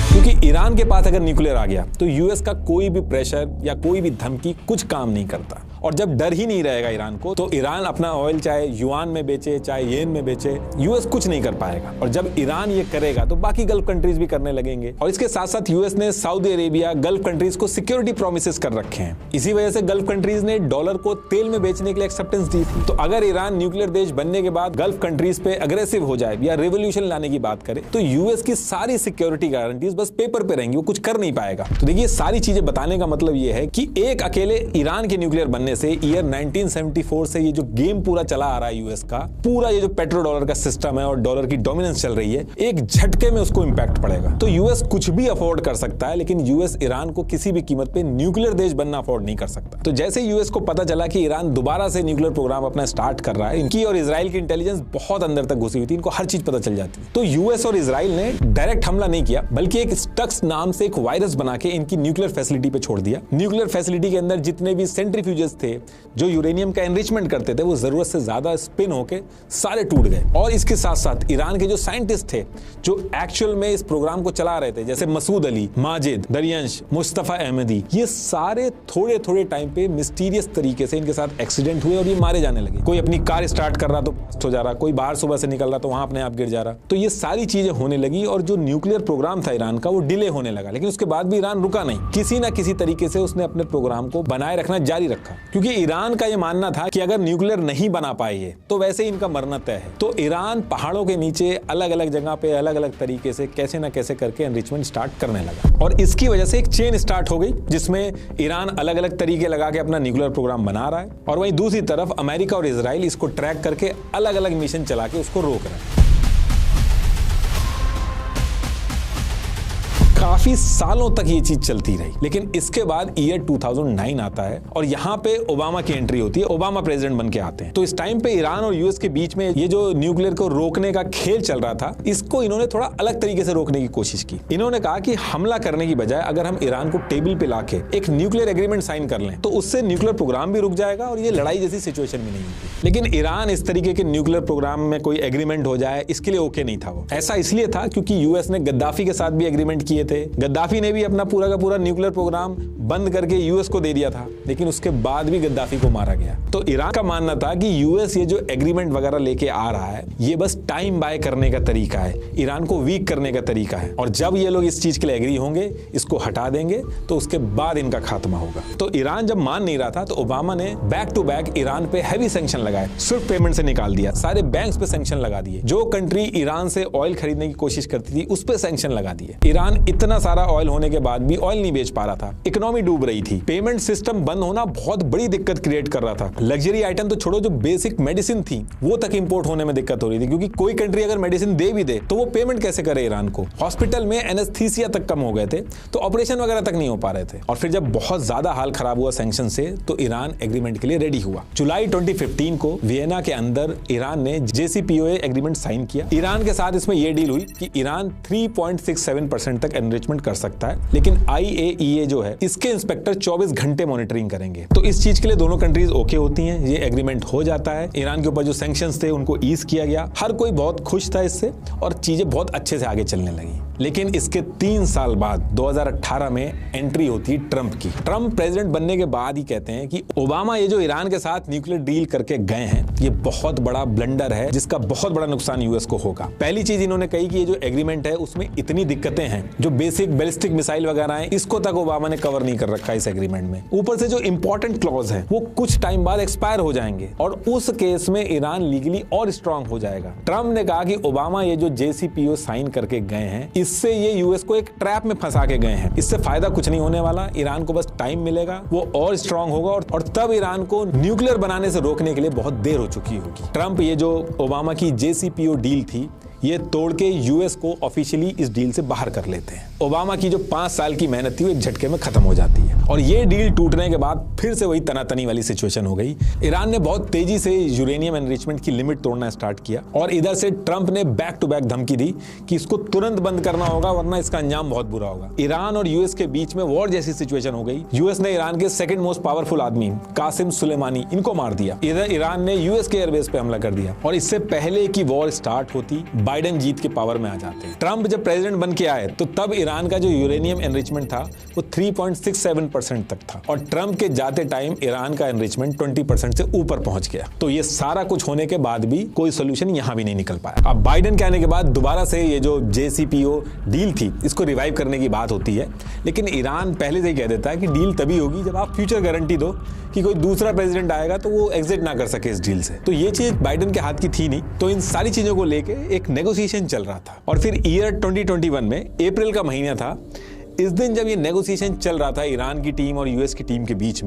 क्योंकि ईरान के पास अगर न्यूक्लियर आ गया तो यूएस का कोई भी प्रेशर या कोई भी धमकी कुछ काम नहीं करता। और जब डर ही नहीं रहेगा ईरान को तो ईरान अपना ऑयल चाहे युआन में बेचे चाहे येन में बेचे, यूएस कुछ नहीं कर पाएगा। और जब ईरान ये करेगा तो बाकी गल्फ कंट्रीज भी करने लगेंगे। और इसके साथ साथ यूएस ने सऊदी अरेबिया, गल्फ कंट्रीज को सिक्योरिटी प्रोमिसेस कर रखे हैं। इसी वजह से गल्फ कंट्रीज ने डॉलर को तेल में बेचने के लिए एक्सेप्टेंस दी थी। तो अगर ईरान न्यूक्लियर देश बनने के बाद गल्फ कंट्रीज पे अग्रेसिव हो जाए या रेवोल्यूशन लाने की बात करे तो यूएस की सारी सिक्योरिटी गारंटीज बस पेपर पे रहेंगी, वो कुछ कर नहीं पाएगा। तो देखिए सारी चीजें बताने का मतलब ये है कि एक अकेले ईरान के न्यूक्लियर बनने से ईयर 1974 से ये जो गेम पूरा चला आ रहा है यूएस का, पूरा ये जो पेट्रो डॉलर का सिस्टम है और डॉलर की डोमिनेंस चल रही है, एक झटके में उसको इंपैक्ट पड़ेगा। तो यूएस कुछ भी अफोर्ड कर सकता है लेकिन यूएस ईरान को किसी भी कीमत पे न्यूक्लियर देश बनना अफोर्ड नहीं कर सकता। तो जैसे यूएस को पता चला कि ईरान दोबारा से न्यूक्लियर प्रोग्राम अपना स्टार्ट कर रहा है, इनकी और इजराइल की इंटेलिजेंस बहुत अंदर तक घुसी हुई थी, इनको हर चीज पता चल जाती है। तो यूएस और इजराइल ने डायरेक्ट हमला नहीं किया बल्कि एक स्टक्स नाम से एक वायरस बना के इनकी न्यूक्लियर फैसिलिटी पे छोड़ दिया। न्यूक्लियर फैसिलिटी के अंदर जितने भी सेंट्रीफ्यूजेस थे जो यूरेनियम का एनरिचमेंट करते थे वो जरूरत से ज्यादा स्पिन होके सारे टूट गए। और इसके साथ साथ ईरान के जो साइंटिस्ट थे जो एक्चुअल में इस प्रोग्राम को चला रहे थे, जैसे मसूद अली, माजिद, दरियांश, मुस्तफा अहमदी, ये सारे थोड़े थोड़े टाइम पे मिस्टीरियस तरीके से इनके साथ एक्सीडेंट हुए और ये मारे जाने लगे। कोई अपनी कार स्टार्ट कर रहा तो ब्लास्ट हो जा रहा, कोई बाहर सुबह से निकल रहा तो वहां अपने आप गिर जा रहा। तो ये सारी चीजें होने लगी और जो न्यूक्लियर प्रोग्राम था ईरान का वो डिले होने लगा। लेकिन उसके बाद भी ईरान रुका नहीं, किसी ना किसी तरीके से उसने अपने प्रोग्राम को बनाए रखना जारी रखा। क्योंकि ईरान का यह मानना था कि अगर न्यूक्लियर नहीं बना पाए ये तो वैसे ही इनका मरना तय है। तो ईरान पहाड़ों के नीचे अलग अलग जगह पे अलग अलग तरीके से कैसे ना कैसे करके एनरिचमेंट स्टार्ट करने लगा और इसकी वजह से एक चेन स्टार्ट हो गई जिसमें ईरान अलग अलग तरीके लगा के अपना न्यूक्लियर प्रोग्राम बना रहा है और वहीं दूसरी तरफ अमेरिका और इजराइल इसको ट्रैक करके अलग अलग मिशन चला के उसको रोक रहा है। काफी सालों तक ये चीज चलती रही, लेकिन इसके बाद ईयर 2009 आता है और यहाँ पे ओबामा की एंट्री होती है। ओबामा प्रेसिडेंट बन के आते हैं। तो इस टाइम पे ईरान और यूएस के बीच में ये जो न्यूक्लियर को रोकने का खेल चल रहा था, इसको इन्होंने थोड़ा अलग तरीके से रोकने की कोशिश की। इन्होंने कहा कि हमला करने की बजाय अगर हम ईरान को टेबल पे लाके एक न्यूक्लियर एग्रीमेंट साइन कर लें तो उससे न्यूक्लियर प्रोग्राम भी रुक जाएगा और ये लड़ाई जैसी सिचुएशन भी नहीं होगी। लेकिन ईरान इस तरीके के न्यूक्लियर प्रोग्राम में कोई एग्रीमेंट हो जाए इसके लिए ओके नहीं था वो। ऐसा इसलिए था क्योंकि यूएस ने गद्दाफी के साथ भी एग्रीमेंट किए थे। गद्दाफी ने भी अपना पूरा का पूरा न्यूक्लियर प्रोग्राम बंद करके यूएस को दे दिया था, लेकिन उसके बाद भी गद्दाफी को मारा गया। तो ईरान का मानना था कि यूएस ये जो एग्रीमेंट वगैरह लेके आ रहा है ये बस टाइम बाय करने का तरीका है, ईरान को वीक करने का तरीका है और जब ये लोग इस चीज के लिए एग्री होंगे, इसको हटा देंगे तो उसके बाद इनका खात्मा होगा। तो ईरान जब मान नहीं रहा था तो ओबामा ने बैक टू बैक ईरान पे हैवी सैंक्शन लगाए, स्विफ्ट पेमेंट से निकाल दिया, सारे बैंक्स पे सैंक्शन लगा दिए। जो कंट्री ईरान से ऑयल खरीदने की कोशिश करती थी उस पे सैंक्शन लगा दिए। ईरान इतना सारा ऑयल होने के बाद भी ऑयल नहीं बेच पा रहा था, इकोनॉमी डूब रही थी, पेमेंट सिस्टम बंद होना बहुत बड़ी दिक्कत क्रिएट कर रहा था। लग्जरी आइटम तो छोड़ो, जो बेसिक मेडिसिन थी वो तक इंपोर्ट होने में दिक्कत हो रही थी क्योंकि कोई कंट्री अगर मेडिसिन दे भी दे तो वो पेमेंट कैसे करे ईरान को। हॉस्पिटल में एनेस्थीसिया तक कम हो गए थे तो ऑपरेशन वगैरह तक नहीं हो पा रहे थे। और फिर जब बहुत ज्यादा हाल खराब हुआ सैंक्शन से तो ईरान एग्रीमेंट के लिए रेडी हुआ। जुलाई 2015 को वियना के अंदर ईरान ने JCPOA एग्रीमेंट साइन किया। ईरान के साथ इसमें यह डील हुई कि ईरान 3.67% तक एनरिचमेंट कर सकता है, लेकिन IAEA जो है इसके इंस्पेक्टर 24 घंटे मॉनिटरिंग करेंगे। तो इस चीज के लिए दोनों कंट्रीज ओके होती हैं, ये एग्रीमेंट हो जाता है। ईरान के ऊपर जो सैंक्शंस थे उनको ईज किया गया, हर कोई बहुत खुश था इससे और चीजें बहुत अच्छे से आगे चलने लगी। लेकिन इसके 3 साल बाद 2018 में एंट्री होती है ट्रंप की। ट्रंप प्रेसिडेंट बनने के बाद ही कहते हैं कि ओबामा ये जो ईरान के साथ न्यूक्लियर डील करके गए हैं ये बहुत बड़ा ब्लंडर है जिसका बहुत बड़ा नुकसान यूएस को होगा। पहली चीज इन्होंने कही कि ये जो एग्रीमेंट है उसमें इतनी दिक्कतें हैं, जो बेसिक बैलिस्टिक मिसाइल वगैरह हैं इसको तक ओबामा ने कवर नहीं कर रखा इस एग्रीमेंट में। ऊपर से जो इंपॉर्टेंट क्लॉज है वो कुछ टाइम बाद एक्सपायर हो जाएंगे और उस केस में ईरान लीगली और स्ट्रांग हो जाएगा। ट्रंप ने कहा कि ओबामा ये जो JCPOA साइन करके गए हैं इससे ये यूएस को एक ट्रैप में फंसा के गए हैं, इससे फायदा कुछ नहीं होने वाला, ईरान को बस टाइम मिलेगा, वो और स्ट्रांग होगा और तब ईरान को न्यूक्लियर बनाने से रोकने के लिए बहुत देर हो चुकी होगी। ट्रंप ये जो ओबामा की JCPOA डील थी ये तोड़ के यूएस को ऑफिशियली इस डील से बाहर कर लेते हैं। ओबामा की जो 5 साल की मेहनत थी वो एक झटके में खत्म हो जाती है और ये डील टूटने के बाद फिर से वही तनातनी वाली सिचुएशन हो गई। ईरान ने बहुत तेजी से यूरेनियम एनरिचमेंट की लिमिट तोड़ना स्टार्ट किया और इधर से ट्रंप ने बैक टू बैक धमकी दी कि इसको तुरंत बंद करना होगा वरना इसका अंजाम बहुत बुरा होगा। ईरान और यूएस के बीच में वॉर जैसी सिचुएशन हो गई। यूएस ने ईरान के सेकंड मोस्ट पावरफुल आदमी कासिम सुलेमानी इनको मार दिया। इधर ईरान ने यूएस के एयरबेस पे हमला कर दिया और इससे पहले की वॉर स्टार्ट होती बाइडेन जीत के पावर में आ जाते हैं। ट्रंप जब प्रेसिडेंट बन के आए तो तब ईरान का जो यूरेनियम एनरिचमेंट था वो 3.67% तक था और ट्रंप के जाते टाइम ईरान का एनरिचमेंट 20% से ऊपर पहुंच गया। तो ये सारा कुछ होने के बाद भी कोई सोल्यूशन यहां भी नहीं निकल पाया। अब बाइडेन के आने के बाद दोबारा से ये जो JCPOA डील थी इसको रिवाइव करने की बात होती है, लेकिन ईरान पहले से ही कह देता है कि डील तभी होगी जब आप फ्यूचर गारंटी दो कि कोई दूसरा प्रेसिडेंट आएगा तो वो एग्जिट ना कर सके इस डील से। तो ये चीज बाइडेन के हाथ की थी नहीं। तो इन सारी चीजों को लेके एक नेगोशिएशन चल रहा था और फिर ईयर 2021 में अप्रैल का महीना था। इस दिन जब ये नेगोशिएशन चल रहा था ईरान की टीम और यूएस की टीम के बीच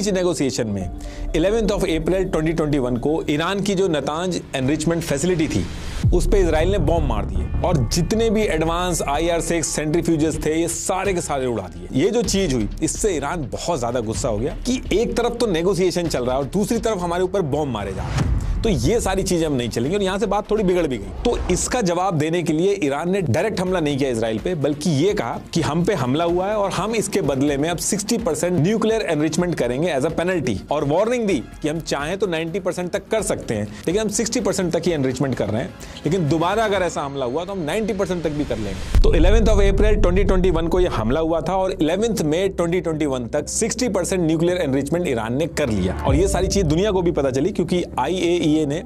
नेगोशिएशन में 11 अप्रैल 2021 को ईरान की जो नतांज एनरिचमेंट फैसिलिटी थी उस पे इजराइल ने बॉम्ब मार दिए और जितने भी एडवांस IR-6 सेंट्रीफ्यूजेस थे ये सारे के सारे उड़ा दिए। ये जो चीज हुई इससे ईरान बहुत ज्यादा गुस्सा हो गया कि एक तरफ तो नेगोशिएशन चल रहा है और दूसरी तरफ हमारे ऊपर बॉम्ब मारे जा रहे हैं, तो ये सारी चीजें हम नहीं चलेंगी और यहां से बात थोड़ी बिगड़ भी गई। तो इसका जवाब देने के लिए ईरान ने डायरेक्ट हमला नहीं किया इजराइल पे, बल्कि ये कहा कि हम पे हमला हुआ है और हम इसके बदले में अब 60% न्यूक्लियर एनरिचमेंट करेंगे एज अ पेनल्टी और वार्निंग दी कि हम चाहें तो 90% तक कर सकते हैं लेकिन हम 60% तक ही एनरिचमेंट कर रहे हैं, लेकिन दोबारा अगर ऐसा हमला हुआ तो हम 90% तक भी कर लेंगे। तो 11 अप्रैल 2021 को यह हमला हुआ था और 11 मई 2021 तक 60% न्यूक्लियर एनरिचमेंट ईरान ने कर लिया और ये सारी चीज दुनिया को भी पता चली क्योंकि IAEA IAEA ने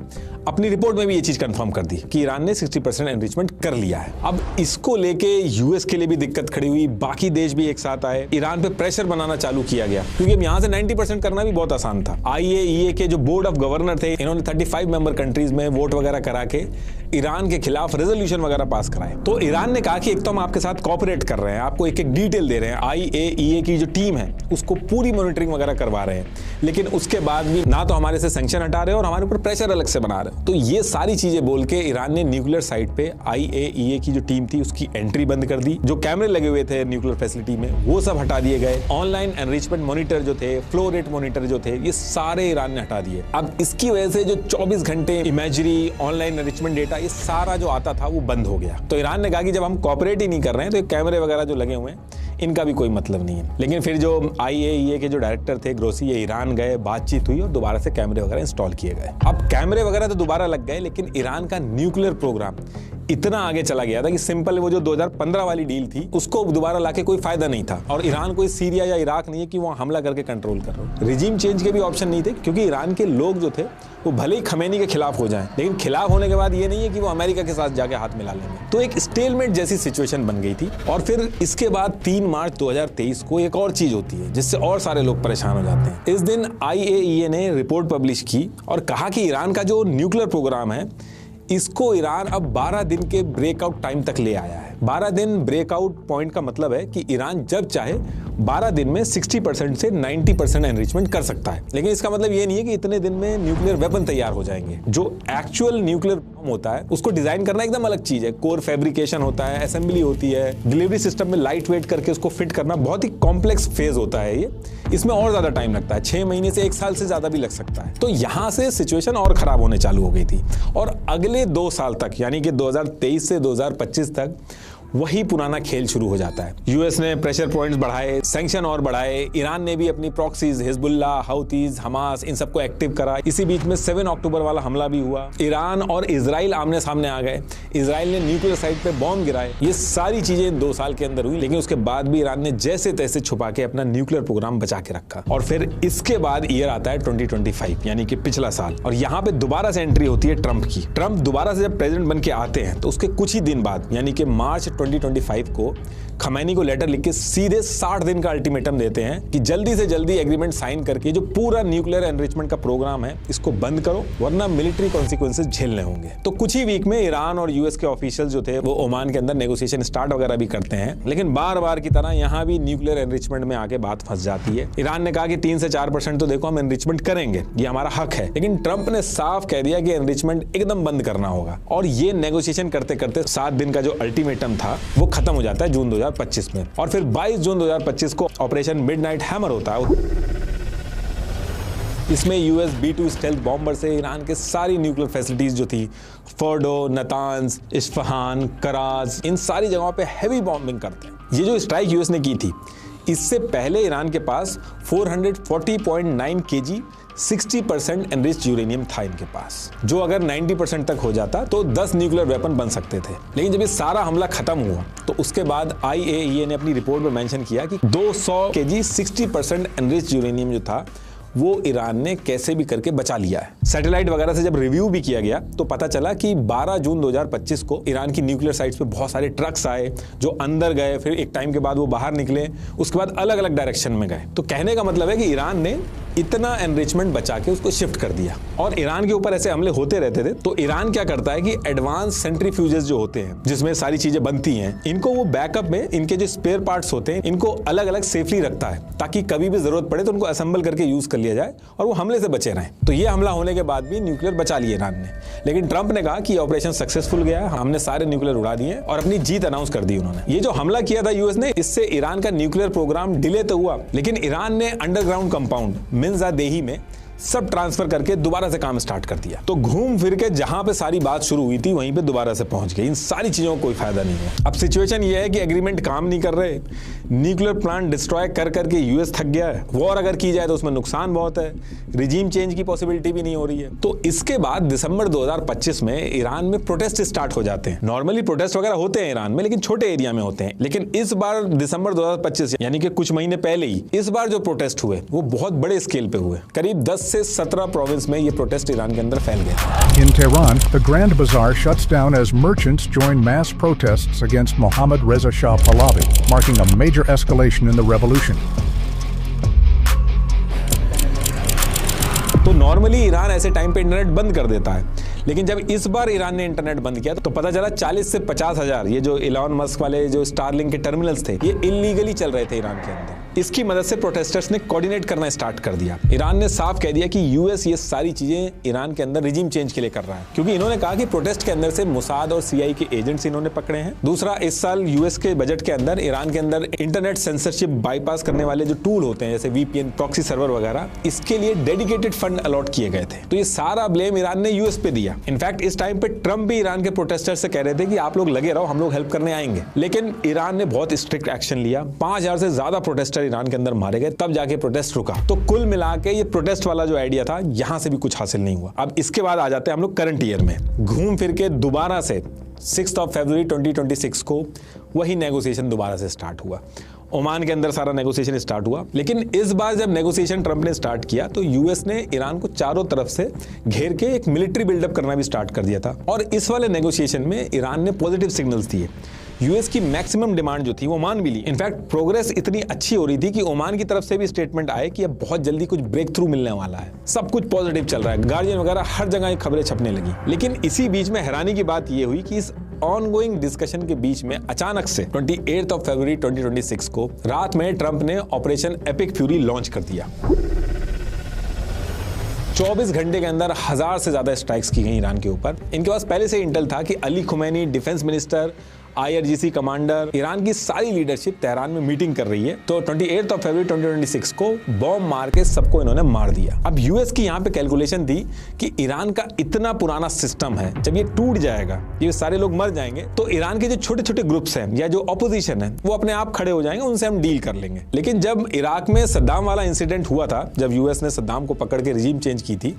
अपनी रिपोर्ट में भी ये चीज कंफर्म कर दी कि ईरान ने 60% एनरिचमेंट कर लिया है। अब इसको लेके यूएस के लिए भी दिक्कत खड़ी हुई, बाकी देश भी एक साथ आए, ईरान पे प्रेशर बनाना चालू किया गया, क्योंकि अब यहां से 90% करना भी बहुत आसान था। IAEA के जो बोर्ड ऑफ गवर्नर थे, इन्होंने 35 मेंबर कंट्रीज में वोट वगैरह करा के ईरान के खिलाफ रेजोल्यूशन वगैरह पास कराए। तो ईरान ने कहा कि एक तो हम आपके साथ कोऑपरेट कर रहे हैं, आपको एक एक डिटेल दे रहे हैं, IAEA की जो टीम है उसको पूरी मॉनिटरिंग वगैरह करवा रहे हैं, लेकिन उसके बाद भी ना तो हमारे से सैंक्शन हटा रहे हैं और हमारे ऊपर प्रेशर अलग से बना रहे हैं। तो ये सारी चीजें बोल के ईरान ने न्यूक्लियर साइट पे IAEA की जो टीम थी उसकी एंट्री बंद कर दी। जो कैमरे लगे हुए थे न्यूक्लियर फैसिलिटी में वो सब हटा दिए गए। ऑनलाइन एनरिचमेंट मॉनिटर जो थे, फ्लो रेट मॉनिटर जो थे, ये सारे ईरान ने हटा दिए। अब इसकी वजह से जो 24 घंटे इमेजरी ऑनलाइन एनरिचमेंट डेटा, ये सारा जो आता था वो बंद हो गया। तो ईरान ने कहा कि जब हम कोऑपरेट ही नहीं कर रहे हैं तो कैमरे वगैरह जो लगे हुए हैं इनका भी कोई मतलब नहीं है। लेकिन फिर जो IAEA के जो डायरेक्टर थे ग्रोसी, ये ईरान गए, बातचीत हुई और दोबारा से कैमरे वगैरह इंस्टॉल किए गए। अब कैमरे वगैरह तो दोबारा लग गए, लेकिन ईरान का न्यूक्लियर प्रोग्राम इतना आगे चला गया था कि सिंपल वो जो 2015 वाली डील थी उसको दोबारा लाके कोई फायदा नहीं था। और ईरान कोई सीरिया या इराक नहीं है कि वहां हमला करके कंट्रोल कर रहा हो। रिजीम चेंज के भी ऑप्शन नहीं थे, क्योंकि ईरान के लोग जो थे वो भले ही खमेनी के खिलाफ हो जाएं, लेकिन खिलाफ होने के बाद ये नहीं है कि वो अमेरिका के साथ जाके हाथ मिला लेंगे। तो एक स्टेलमेट जैसी सिचुएशन बन गई थी। और फिर इसके बाद 3 मार्च 2023 को एक और चीज होती है जिससे और सारे लोग परेशान हो जाते हैं। इस दिन IAEA ने रिपोर्ट पब्लिश की और कहा कि ईरान का जो न्यूक्लियर प्रोग्राम है इसको ईरान अब 12 दिन के ब्रेकआउट टाइम तक ले आया है। 12 दिन ब्रेकआउट पॉइंट का मतलब है कि ईरान जब चाहे 12 दिन में 60% से 90% एनरिचमेंट कर सकता है। लेकिन इसका मतलब ये नहीं है कि इतने दिन में न्यूक्लियर वेपन तैयार हो जाएंगे। जो एक्चुअल न्यूक्लियर बम होता है उसको डिजाइन करना एकदम अलग चीज है। कोर फैब्रिकेशन होता है, असेंबली होती है, डिलीवरी सिस्टम में लाइट वेट करके उसको फिट करना बहुत ही कॉम्प्लेक्स फेज होता है। ये इसमें और ज्यादा टाइम लगता है, 6 महीने से 1 साल से ज्यादा भी लग सकता है। तो यहां से सिचुएशन और खराब होने चालू हो गई थी और अगले 2 साल तक, यानी कि 2023 से 2025 तक वही पुराना खेल शुरू हो जाता है। यूएस ने प्रेशर पॉइंट्स बढ़ाए, सैंक्शन और बढ़ाए, ईरान ने भी अपनी प्रॉक्सीज, हिजबुल्ला, हाउतीज, हमास, इन सबको एक्टिव करा। इसी बीच में 7 अक्टूबर वाला हमला भी हुआ। ईरान और इजराइल आमने सामने आ गए, इजराइल ने न्यूक्लियर साइट पे बॉम्ब गिराए। ये सारी चीजें 2 साल के अंदर हुई, लेकिन उसके बाद भी ईरान ने जैसे तैसे छुपा के अपना न्यूक्लियर प्रोग्राम बचा के रखा। और फिर इसके बाद ईयर आता है 2025, यानी कि पिछला साल, और यहाँ पे दोबारा से एंट्री होती है ट्रंप की। ट्रंप दोबारा से जब प्रेसिडेंट बन के आते हैं तो उसके कुछ ही दिन बाद, यानी कि मार्च 2025 को खमैनी को लेटर लिख के सीधे 60 दिन का अल्टीमेटम देते हैं कि जल्दी से जल्दी एग्रीमेंट साइन करके जो पूरा न्यूक्लियर एनरिचमेंट का प्रोग्राम है इसको बंद करो, वरना मिलिट्री कॉन्सिक्वेंसेस झेलने होंगे। तो कुछ ही वीक में ईरान और यूएस के ऑफिशियल जो थे वो ओमान के अंदर नेगोशिएशन स्टार्ट वगैरह भी करते हैं, लेकिन बार बार की तरह यहाँ भी न्यूक्लियर एनरिचमेंट में आके बात फंस जाती है। ईरान ने कहा कि 3 से 4% तो देखो हम एनरिचमेंट करेंगे, ये हमारा हक है, लेकिन ट्रंप ने साफ कह दिया कि एनरिचमेंट एकदम बंद करना होगा। और ये नेगोशिएशन करते करते 7 दिन का जो अल्टीमेटम था वो खत्म हो जाता है जून 2025 में। और फिर 22 जून 2025 को ऑपरेशन मिडनाइट हैमर होता है। इसमें US B-2 स्टेल्थ बॉम्बर से ईरान के सारी न्यूक्लियर फैसिलिटीज जो थी, फोर्डो, नतांज, इस्फहान, कराज, इन सारी जगहों पे हैवी बॉम्बिंग करते हैं। ये जो स्ट्राइक US ने की थी, इससे पहले ईरान के पास 440.9 kg 60% एनरिच्ड यूरेनियम था इनके पास, जो अगर 90% तक हो जाता तो 10 न्यूक्लियर वेपन बन सकते थे। लेकिन जब ये सारा हमला खत्म हुआ तो उसके बाद IAEA ने अपनी रिपोर्ट में मेंशन किया कि 200 kg 60% एनरिच्ड यूरेनियम जो था वो ईरान ने कैसे भी करके बचा लिया है। सैटेलाइट वगैरह से जब रिव्यू भी किया गया तो पता चला कि 12 जून 2025 को ईरान की न्यूक्लियर साइट्स पे बहुत सारे ट्रक्स आए जो अंदर गए, फिर एक टाइम के बाद वो बाहर निकले, उसके बाद अलग अलग डायरेक्शन में गए। तो कहने का मतलब है कि ईरान ने इतना एनरिचमेंट बचा के उसको शिफ्ट कर दिया। और ईरान के ऊपर ऐसे हमले होते रहते थे तो ईरान क्या करता है कि एडवांस सेंट्रीफ्यूजेस जो होते हैं जिसमें सारी चीजें बनती हैं, इनको वो बैकअप में इनके जो स्पेयर पार्ट्स होते हैं इनको अलग अलग सेफली रखता है ताकि कभी भी जरूरत पड़े तो उनको असेंबल करके यूज कर लिया जाए और वो हमले से बचे रहें। तो ये हमला होने के बाद भी न्यूक्लियर बचा लिए ईरान ने। लेकिन ट्रंप ने कहा कि ऑपरेशन सक्सेसफुल गया, हमने सारे न्यूक्लियर उड़ा दिए और अपनी जीत अनाउंस कर दी उन्होंने। ये जो हमला किया था यूएस ने, इससे ईरान का न्यूक्लियर प्रोग्राम डिले तो हुआ, लेकिन ईरान ने अंडरग्राउंड कंपाउंड मिन्जादेही में सब ट्रांसफर करके दोबारा से काम स्टार्ट कर दिया। तो घूम फिर के जहां पे सारी बात शुरू हुई थी वहीं पे दोबारा से पहुंच गई। इन सारी चीजों का कोई फायदा नहीं है। अब सिचुएशन ये है कि एग्रीमेंट काम नहीं कर रहे, न्यूक्लियर प्लांट डिस्ट्रॉय कर करके यूएस थक गया है, वॉर अगर की जाए तो उसमें नुकसान बहुत है, रिजीम चेंज की पॉसिबिलिटी भी नहीं हो रही है। तो इसके बाद दिसंबर 2025 में ईरान में प्रोटेस्ट स्टार्ट हो जाते हैं। नॉर्मली प्रोटेस्ट वगैरह होते हैं ईरान में, लेकिन छोटे एरिया में होते हैं। लेकिन इस बार दिसंबर 2025 यानी कि कुछ महीने पहले ही इस बार जो प्रोटेस्ट हुए वो बहुत बड़े स्केल पे हुए। करीब 10 10 से 17 प्रोविंस में ये प्रोटेस्ट ईरान के अंदर फैल गए। In Tehran, the Grand Bazaar shuts down as merchants join mass protests against Mohammad Reza Shah Pahlavi, marking a major escalation in the revolution. तो नॉर्मली ईरान ऐसे टाइम पे इंटरनेट बंद कर देता है, लेकिन जब इस बार ईरान ने इंटरनेट बंद किया तो पता चला 40 से 50 हजार ये जो इलॉन मस्क वाले जो स्टारलिंक के टर्मिनल्स थे ये इलीगली चल रहे थे ईरान के अंदर। इसकी मदद से प्रोटेस्टर्स ने कोऑर्डिनेट करना स्टार्ट कर दिया। ईरान ने साफ कह दिया कि यूएस ये सारी चीजें ईरान के अंदर रिजीम चेंज के लिए कर रहा है, क्योंकि इन्होंने कहा कि प्रोटेस्ट के अंदर से मोसाद और सीआई के एजेंट्स इन्होंने पकड़े हैं। दूसरा, इस साल यूएस के बजट के अंदर ईरान के अंदर इंटरनेट सेंसरशिप बाईपास करने वाले जो टूल होते हैं जैसे वीपीएन, प्रॉक्सी सर्वर वगैरह, इसके लिए डेडिकेटेड फंड अलॉट किए गए थे। तो ये सारा ब्लेम ईरान ने यूएस पे दिया। इनफैक्ट इस टाइम पे ट्रम्प भी ईरान के प्रोटेस्टर्स से कह रहे थे कि आप लोग लगे रहो, हम लोग हेल्प करने आएंगे, लेकिन ईरान ने बहुत स्ट्रिक्ट एक्शन लिया। 5000 से ज्यादा प्रोटेस्टर ईरान के अंदर मारे गए, तब जाके प्रोटेस्ट रुका। तो कुल मिला के ये प्रोटेस्ट वाला जो आइडिया था यहां से भी कुछ हासिल नहीं हुआ। अब इसके बाद आ जाते हैं हम लोग करंट ईयर में। घूम फिर के दोबारा से 6 फरवरी 2026 को वही नेगोशिएशन दोबारा से स्टार्ट हुआ। ओमान के अंदर सारा नेगोशिएशन स्टार्ट हुआ, लेकिन इस बार जब नेगोशिएशन ट्रंप ने स्टार्ट किया तो यूएस ने ईरान को चारों तरफ से घेर के एक मिलिट्री बिल्डअप करना भी स्टार्ट कर दिया था। और इस वाले नेगोशिएशन में ईरान ने पॉजिटिव सिग्नल्स दिए। यूएस की मैक्सिमम डिमांड जो थी वो मान भी ली। इनफैक्ट प्रोग्रेस इतनी अच्छी हो रही थी कि ओमान की तरफ से भी स्टेटमेंट आए कि अब बहुत जल्दी कुछ ब्रेक थ्रू मिलने वाला है, सब कुछ पॉजिटिव चल रहा है, गार्डियन वगैरह हर जगह खबरें छपने लगी। लेकिन इसी बीच में हैरानी की बात यह हुई कि इस ऑनगोइंग डिस्कशन के बीच में अचानक से 28 फरवरी 2026 को रात में ट्रंप ने ऑपरेशन एपिक फ्यूरी लॉन्च कर दिया। 24 घंटे के अंदर 1000 से ज्यादा स्ट्राइक्स की गई ईरान के ऊपर। इनके पास पहले से इंटेल था कि Ali Khomeini, defence minister, IRGC commander, Iran की सारी लीडरशिप तेहरान में मीटिंग कर रही है। तो 28 फरवरी 2026 को बॉम्ब मार के सबको इन्होंने मार दिया। अब यूएस की यहाँ पे कैलकुलेशन थी कि ईरान का इतना पुराना सिस्टम है, जब ये टूट जाएगा, ये सारे लोग मर जाएंगे, तो ईरान के जो छोटे छोटे ग्रुप्स हैं या जो ऑपोजिशन है वो अपने आप खड़े हो जाएंगे, उनसे हम डील कर लेंगे। लेकिन जब इराक में सद्दाम वाला इंसिडेंट हुआ था, जब यूएस ने सद्दाम को पकड़ के रिजीम चेंज की थी,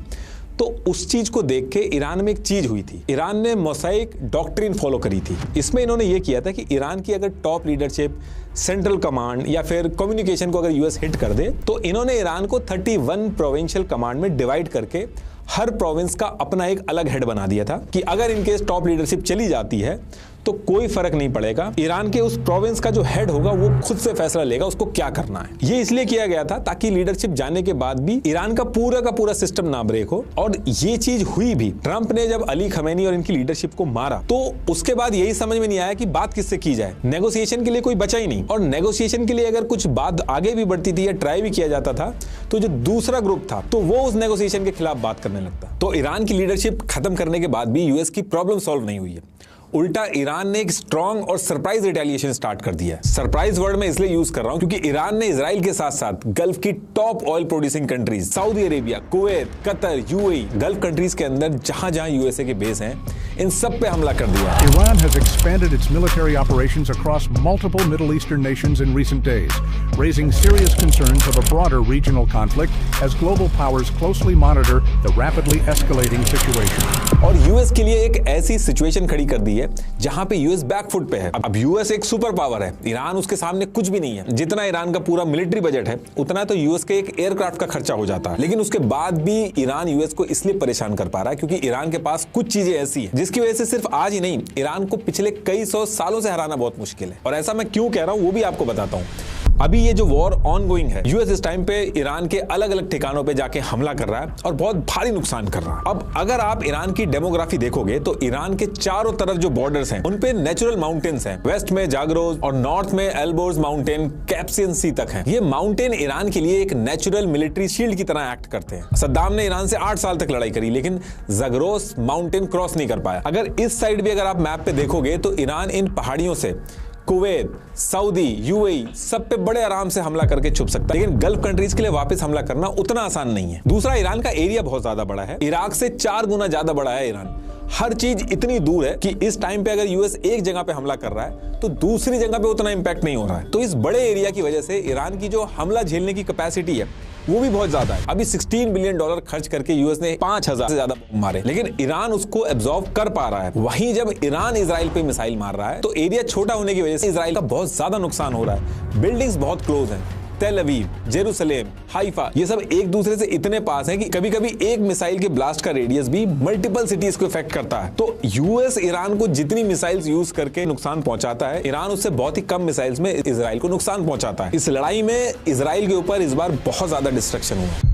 तो उस चीज को देख के ईरान में एक चीज हुई थी। ईरान ने मोसाइक डॉक्ट्रिन फॉलो करी थी। इसमें इन्होंने ये किया था कि ईरान की अगर टॉप लीडरशिप, सेंट्रल कमांड या फिर कम्युनिकेशन को अगर यूएस हिट कर दे, तो इन्होंने ईरान को 31 प्रोविंशियल कमांड में डिवाइड करके हर प्रोविंस का अपना एक अलग हेड बना दिया था कि अगर इनकेस टॉप लीडरशिप चली जाती है तो कोई फर्क नहीं पड़ेगा, ईरान के उस प्रोविंस का जो हेड होगा वो खुद से फैसला लेगा उसको क्या करना है। ये इसलिए किया गया था ताकि लीडरशिप जाने के बाद भी ईरान का पूरा सिस्टम ना ब्रेक हो। और ये चीज हुई भी। ट्रंप ने जब अली खमैनी और इनकी लीडरशिप को मारा तो उसके बाद यही समझ में नहीं आया कि बात किससे की जाए। नेगोशिएशन के लिए कोई बचा ही नहीं, और नेगोशिएशन के लिए अगर कुछ बात आगे भी बढ़ती थी या ट्राई भी किया जाता था तो जो दूसरा ग्रुप था तो वो उस नेगोशिएशन के खिलाफ बात करने लगता। तो ईरान की लीडरशिप खत्म करने के बाद भी यूएस की प्रॉब्लम सॉल्व नहीं हुई है। उल्टा ईरान ने एक स्ट्रॉन्ग और सरप्राइज रिटेलिएशन स्टार्ट कर दिया है। सरप्राइज वर्ड में इसलिए यूज कर रहा हूं क्योंकि ईरान ने इजराइल के साथ साथ गल्फ की top oil producing countries Saudi Arabia, Kuwait, Qatar, UAE, gulf countries के अंदर जहां जहां यूएसए के बेस हैं, इन सब पे हमला कर दिया। Iran has expanded its military operations across multiple Middle Eastern nations in recent days, raising serious concerns of a broader regional conflict as global powers closely monitor the rapidly escalating situation. और US के लिए एक ऐसी situation खड़ी कर दी है जहां पे यूएस बैकफुट पे है। अब यूएस एक सुपर पावर है, ईरान उसके सामने कुछ भी नहीं है। जितना ईरान का पूरा मिलिट्री बजट है उतना तो यूएस के एक एयरक्राफ्ट का खर्चा हो जाता है। लेकिन उसके बाद भी ईरान यूएस को इसलिए परेशान कर पा रहा है क्योंकि ईरान के पास कुछ चीजें ऐसी है जिसकी वजह से सिर्फ आज ही नहीं, ईरान को पिछले कई 100 सालों से हराना बहुत मुश्किल है। और ऐसा मैं क्यों कह रहा हूं वो भी आपको बताता हूं। अभी ये जो वॉर ऑनगोइंग है, यूएस इस टाइम पे ईरान के अलग अलग ठिकानों पे जाके हमला कर रहा है और बहुत भारी नुकसान कर रहा है। अब अगर आप ईरान की डेमोग्राफी देखोगे तो ईरान के चारों तरफ जो बॉर्डर्स हैं उनपे नेचुरल माउंटेन्स हैं। वेस्ट में जागरोज और नॉर्थ में एल्बोर्स माउंटेन, कैप्सियन सी तक है। ये माउंटेन ईरान के लिए एक नेचुरल मिलिट्री शील्ड की तरह एक्ट करते हैं। सद्दाम ने ईरान से 8 साल तक लड़ाई करी लेकिन जागरोस माउंटेन क्रॉस नहीं कर पाया। अगर इस साइड भी अगर आप मैप पे देखोगे तो ईरान इन पहाड़ियों से कुवैत, सऊदी, यूएई सब पे बड़े आराम से हमला करके छुप सकता है। लेकिन गल्फ कंट्रीज के लिए वापस हमला करना उतना आसान नहीं है। दूसरा, ईरान का एरिया बहुत ज्यादा बड़ा है, इराक से 4 गुना ज्यादा बड़ा है ईरान। हर चीज इतनी दूर है कि इस टाइम पे अगर यूएस एक जगह पे हमला कर रहा है तो दूसरी जगह पे उतना इंपैक्ट नहीं हो रहा है। तो इस बड़े एरिया की वजह से ईरान की जो हमला झेलने की कैपेसिटी है वो भी बहुत ज्यादा है। अभी $16 बिलियन खर्च करके यूएस ने 5000 से ज्यादा मारे, लेकिन ईरान उसको एब्जॉर्ब कर पा रहा है। वहीं जब ईरान इजराइल पे मिसाइल मार रहा है तो एरिया छोटा होने की वजह से इजराइल का बहुत ज्यादा नुकसान हो रहा है। बिल्डिंग्स बहुत क्लोज हैं, तेल अवीव, जेरूसलेम, हाइफा, ये सब एक दूसरे से इतने पास हैं कि कभी कभी एक मिसाइल के ब्लास्ट का रेडियस भी मल्टीपल सिटीज को इफेक्ट करता है। तो यूएस ईरान को जितनी मिसाइल्स यूज करके नुकसान पहुंचाता है, ईरान उससे बहुत ही कम मिसाइल्स में इजराइल को नुकसान पहुंचाता है। इस लड़ाई में इजराइल के ऊपर इस बार बहुत ज्यादा डिस्ट्रक्शन हुआ।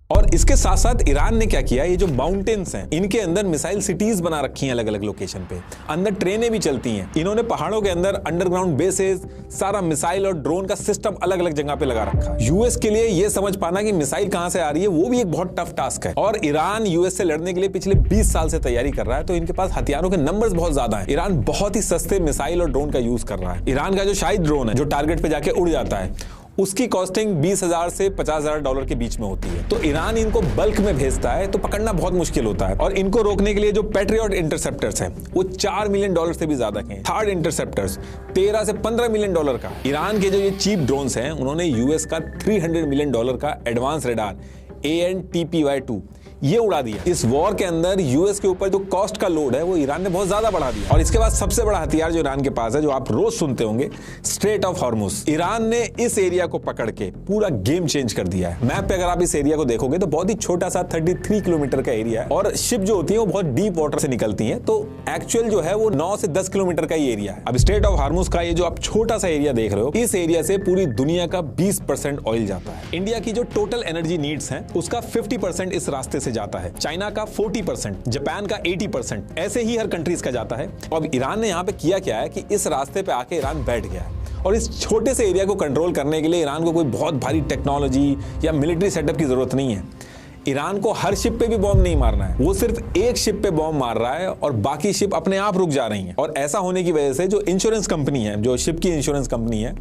और इसके साथ साथ ईरान ने क्या किया, ये जो माउंटेन्स हैं इनके अंदर मिसाइल सिटीज बना रखी हैं अलग अलग लोकेशन पे, अंदर ट्रेनें भी चलती हैं। इन्होंने पहाड़ों के अंदर अंडरग्राउंड बेसेस, सारा मिसाइल और ड्रोन का सिस्टम अलग अलग जगह पे लगा रखा है। यूएस के लिए ये समझ पाना कि मिसाइल कहां से आ रही है वो भी एक बहुत टफ टास्क है। और ईरान यूएस से लड़ने के लिए पिछले 20 साल से तैयारी कर रहा है, तो इनके पास हथियारों के नंबर्स बहुत ज्यादा है। ईरान बहुत ही सस्ते मिसाइल और ड्रोन का यूज कर रहा है। ईरान का जो शाहिद ड्रोन है जो टारगेट पे जाके उड़ जाता है, उसकी कॉस्टिंग $20,000 से $50,000 के बीच में होती है। तो ईरान इनको बल्क में भेजता है, तो पकड़ना बहुत मुश्किल होता है। और इनको रोकने के लिए जो पैट्रियट इंटरसेप्टर्स हैं वो $4 मिलियन से भी ज्यादा के हैं। थर्ड इंटरसेप्टर्स $13 से $15 मिलियन का। ईरान के जो ये चीप ड्रोन्स हैं उन्होंने यूएस का $300 मिलियन का एडवांस रेडार AN/TPY-2 ये उड़ा दिया। इस वॉर के अंदर यूएस के ऊपर जो कॉस्ट का लोड है वो ईरान ने बहुत ज्यादा बढ़ा दिया। और इसके बाद सबसे बड़ा हथियार जो ईरान के पास है, जो आप रोज सुनते होंगे, स्ट्रेट ऑफ हॉर्मुज। ईरान ने इस एरिया को पकड़ के पूरा गेम चेंज कर दिया है। मैप पे अगर आप इस एरिया को देखोगे तो बहुत ही छोटा सा 33 किलोमीटर का एरिया है, और शिप जो होती है वो बहुत डीप वाटर से निकलती है। तो एक्चुअल जो है वो 9 से 10 किलोमीटर का ही एरिया है। अब स्ट्रेट ऑफ हॉर्मुज का ये जो आप छोटा सा एरिया देख रहे हो, इस एरिया से पूरी दुनिया का 20% ऑयल जाता है। इंडिया की जो टोटल एनर्जी नीड्स है उसका 50% इस रास्ते से जाता है। चाइना का 40%, जापान का 80%, ऐसे ही हर कंट्रीज का जाता है। अब ईरान ने यहाँ पे किया क्या है कि इस रास्ते पे आके ईरान बैठ गया है। और इस छोटे से एरिया को कंट्रोल करने के लिए ईरान को कोई बहुत भारी टेक्नोलॉजी या मिलिट्री सेटअप की जरूरत नहीं है। ईरान को हर शिप पे भी बॉम्ब नहीं मारना है, वो सिर्फ एक शिप पे बॉम्ब मार रहा है और बाकी शिप अपने आप रुक जा रही हैं। और ऐसा होने की वजह से जो इंश्योरेंस कंपनी है, जो शिप की इंश्योरेंस कंपनी है,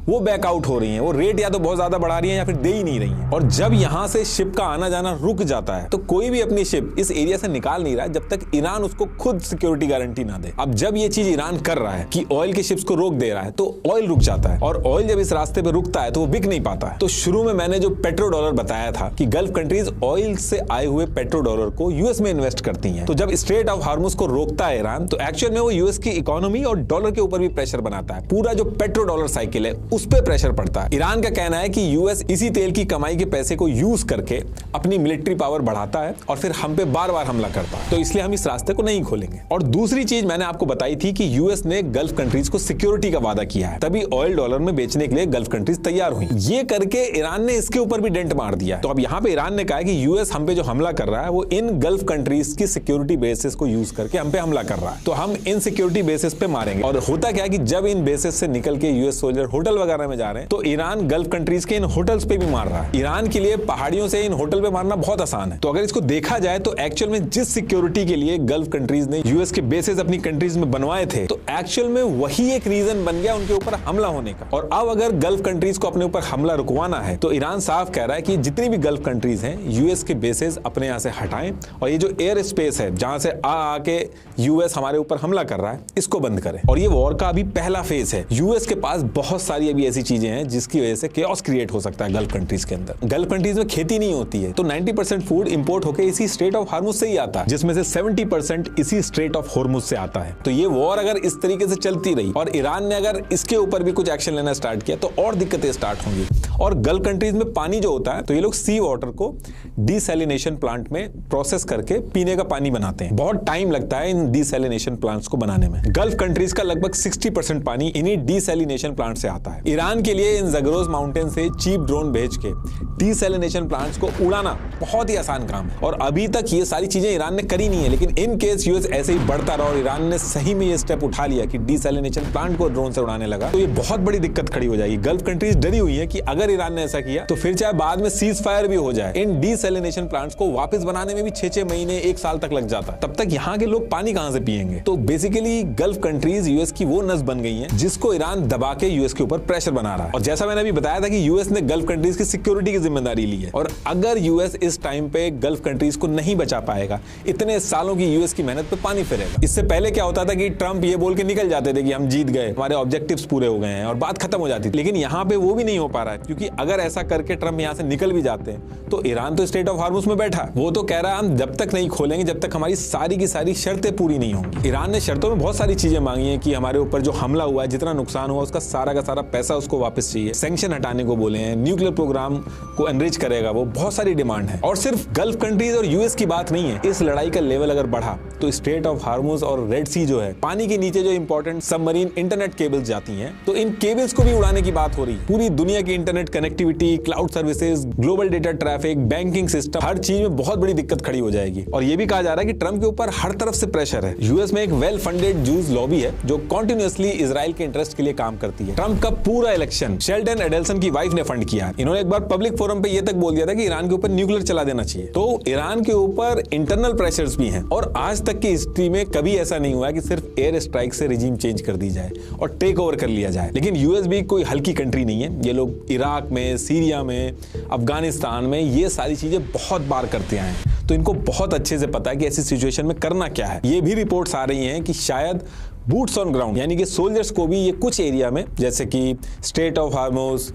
वो बैकआउट हो रही हैं। वो रेट या तो बहुत ज्यादा बढ़ा रही हैं या फिर दे ही नहीं रही हैं। और जब यहां से शिप का आना जाना रुक जाता है तो कोई भी अपनी शिप इस एरिया से निकाल नहीं रहा जब तक ईरान उसको खुद सिक्योरिटी गारंटी ना दे। अब जब ये चीज ईरान कर रहा है कि ऑयल के शिप्स को रोक दे रहा है, तो ऑयल रुक जाता है। और ऑयल जब इस रास्ते पे रुकता है तो वो बिक नहीं पाता है। तो शुरू में मैंने जो पेट्रो डॉलर बताया था कि गल्फ कंट्रीज ऑयल से आए हुए पेट्रो डॉलर को यूएस में इन्वेस्ट करती हैं। तो जब स्ट्रेट ऑफ हॉर्मुज को रोकता है ईरान, तो एक्चुअल में वो यूएस की इकोनॉमी और डॉलर के ऊपर भी प्रेशर बनाता है। पूरा जो पेट्रो डॉलर साइकिल है उस पर प्रेशर पड़ता है। ईरान का कहना है कि यूएस इसी तेल की कमाई के पैसे को यूज करके अपनी मिलिट्री पावर बढ़ाता है और फिर हम पे बार बार हमला करता है। तो इसलिए हम इस रास्ते को नहीं खोलेंगे। और दूसरी चीज मैंने आपको बताई थी कि यूएस ने गल्फ कंट्रीज को सिक्योरिटी का वादा किया है, तभी ऑयल डॉलर में बेचने के लिए गल्फ कंट्रीज तैयार हुई। ये करके ईरान ने इसके ऊपर भी डेंट मार दिया। तो अब यहाँ पे ईरान ने कहा है कि यूएस हम पे जो हमला कर रहा है वो इन गल्फ कंट्रीज की सिक्योरिटी बेसिस को यूज करके हम पे हमला कर रहा है, तो हम इन सिक्योरिटी बेसिस पे मारेंगे। और होता क्या है कि जब इन बेसिस से निकल के यूएस सोल्जर होटल वगैरह में जा रहे हैं तो ईरान गल्फ कंट्रीज के इन होटल्स पे भी मार रहा है। ईरान के लिए पहाड़ियों से इन होटल पे मारना बहुत आसान है। तो अगर इसको देखा जाए तो एक्चुअल में जिस सिक्योरिटी के लिए गल्फ कंट्रीज ने यूएस के बेसेस अपनी कंट्रीज में बनवाए थे, तो एक्चुअल में वही एक रीजन बन गया उनके ऊपर हमला होने का। और अब अगर गल्फ कंट्रीज को अपने ऊपर हमला रुकवाना है तो ईरान साफ कह रहा है कि जितनी भी गल्फ कंट्रीज हैं यूएस के बेसेस अपने यहां से हटाएं, और ये जो एयर स्पेस है जहां से आके यूएस हमारे ऊपर हमला कर रहा है इसको बंद करें। और ये वॉर का अभी पहला फेज है। यूएस के पास बहुत सारी अभी ऐसी चीजें हैं जिसकी वजह से केओस क्रिएट हो सकता है गल्फ कंट्रीज के अंदर। गल्फ कंट्रीज में खेती नहीं होती है, तो 90% फूड इंपोर्ट होकर इसी स्ट्रेट ऑफ हॉर्मुज से ही आता है, जिसमें से 70% इसी स्ट्रेट ऑफ हॉर्मुज से आता है। तो ये वॉर अगर इस तरीके से चलती रही और ईरान ने अगर इसके ऊपर भी कुछ एक्शन लेना स्टार्ट किया तो और दिक्कतें स्टार्ट होंगी। और गल्फ कंट्रीज में पानी जो होता है तो ये लोग सी वाटर को डिसैलिनेशन प्लांट में प्रोसेस करके पीने का पानी बनाते हैं। बहुत टाइम लगता है इन डिसैलिनेशन प्लांट्स को बनाने में। गल्फ कंट्रीज का लगभग 60% पानी इन्हीं डिसैलिनेशन प्लांट से आता है। ईरान के लिए इन ज़गरोस माउंटेन से चीप ड्रोन भेज के डिसैलिनेशन प्लांट्स को उड़ाना बहुत ही आसान काम है। और अभी तक ये सारी चीजें ईरान ने करी नहीं है, लेकिन इन केस यूएस ऐसे ही बढ़ता रहा और ईरान ने सही में ये स्टेप उठा लिया कि डिसैलिनेशन प्लांट को ड्रोन से उड़ाने लगा, तो ये बहुत बड़ी दिक्कत खड़ी हो जाएगी। गल्फ कंट्रीज डरी हुई है कि अगर ईरान ने ऐसा किया तो फिर चाहे बाद में सीज फायर भी हो जाए, इन डिसैलिनेशन प्लांट्स को वापस बनाने में भी 6-6 महीने 1 साल तक लग जाता है। तब तक यहाँ के लोग पानी कहां से पिएंगे? तो बेसिकली गल्फ कंट्रीज यूएस की वो नस बन गई है जिसको ईरान दबा के यूएस के ऊपर प्रेशर बना रहा है। और जैसा मैंने अभी बताया था कि यूएस ने गल्फ कंट्रीज की सिक्योरिटी की जिम्मेदारी ली है, और अगर यूएस इस टाइम पे गल्फ कंट्रीज को नहीं बचा पाएगा, इतने सालों की यूएस की मेहनत पे पानी फिरेगा। इससे पहले क्या होता था कि ट्रंप ये बोल के निकल जाते थे कि हम जीत गए, हमारे ऑब्जेक्टिव्स पूरे हो गए हैं और बात खत्म हो जाती थी। लेकिन यहाँ पे वो भी नहीं हो पा रहा है क्योंकि अगर ऐसा करके ट्रंप यहां से निकल भी जाते हैं तो ईरान तो स्ट्रेट ऑफ हार्मुज में बैठा, वो तो कह रहा है हम जब तक नहीं खोलेंगे जब तक हमारी सारी की सारी शर्तें पूरी नहीं होंगी। ईरान ने शर्तों में बहुत सारी चीजें मांगी हैं कि हमारे ऊपर जो हमला हुआ है, जितना नुकसान हुआ, उसका सारा का सारा पैसा उसको वापस चाहिए, सैंक्शन हटाने को बोले हैं, न्यूक्लियर प्रोग्राम को एनरिच करेगा, वो बहुत सारी डिमांड है। और सिर्फ गल्फ कंट्रीज और यूएस की बात नहीं है, इस लड़ाई का लेवल अगर बढ़ा तो स्ट्रेट ऑफ हार्मुज और रेड सी जो है, पानी के नीचे जो इंपॉर्टेंट सबमरीन इंटरनेट केबल्स जाती हैं, तो इन केबल्स को भी उड़ाने की बात हो रही है। पूरी दुनिया की internet connectivity, cloud services, global data traffic, banking system, हर चीज में बहुत बड़ी दिक्कत खड़ी हो जाएगी। और ये भी कहा जा रहा है कि ट्रंप के ऊपर हर तरफ से प्रेशर है। यूएस में एक वेल फंडेड जूस लॉबी है जो कॉन्टिन्यूअसली इजराइल के इंटरेस्ट के लिए काम करती है। ट्रंप का पूरा इलेक्शन शेल्डन एडेल्सन की वाइफ ने फंड किया। इन्होंने एक बार पब्लिक फोरम पे ये तक बोल दिया था कि ईरान के ऊपर न्यूक्लियर चला देना चाहिए। तो ईरान के ऊपर इंटरनल प्रेशर्स भी हैं और आज तक की हिस्ट्री में कभी ऐसा नहीं हुआ कि सिर्फ एयर स्ट्राइक से रिजीम चेंज कर दी जाए और टेक ओवर कर लिया जाए। लेकिन यूएस भी कोई हल्की कंट्री नहीं है। ये लोग इराक में, सीरिया में, अफगानिस्तान में ये सारी चीजें बहुत बार करते आए हैं, तो इनको बहुत अच्छे से पता है कि ऐसी सिचुएशन में करना क्या है। ये भी रिपोर्ट्स आ रही हैं कि शायद बूट्स ऑन ग्राउंड यानी कि सोल्जर्स को भी ये कुछ एरिया में, जैसे कि स्ट्रेट ऑफ हार्मुज,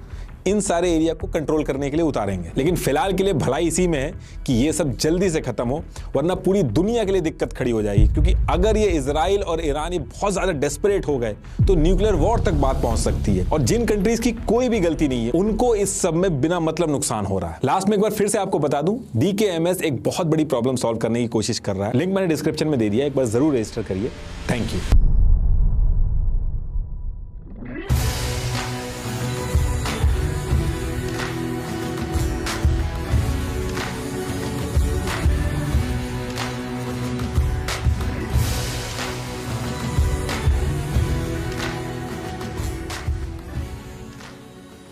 इन सारे एरिया को कंट्रोल करने के लिए उतारेंगे। लेकिन फिलहाल के लिए भलाई इसी में है कि ये सब जल्दी से खत्म हो, वरना पूरी दुनिया के लिए दिक्कत खड़ी हो जाएगी। क्योंकि अगर ये इजराइल और ईरान ये बहुत ज्यादा डेस्परेट हो गए तो न्यूक्लियर वॉर तक बात पहुंच सकती है। और जिन कंट्रीज की कोई भी गलती नहीं है उनको इस सब में बिना मतलब नुकसान हो रहा है। लास्ट में एक बार फिर से आपको बता दूं, DKMS एक बहुत बड़ी प्रॉब्लम सॉल्व करने की कोशिश कर रहा है। लिंक मैंने डिस्क्रिप्शन में दे दिया, एक बार जरूर रजिस्टर करिए। Thank you.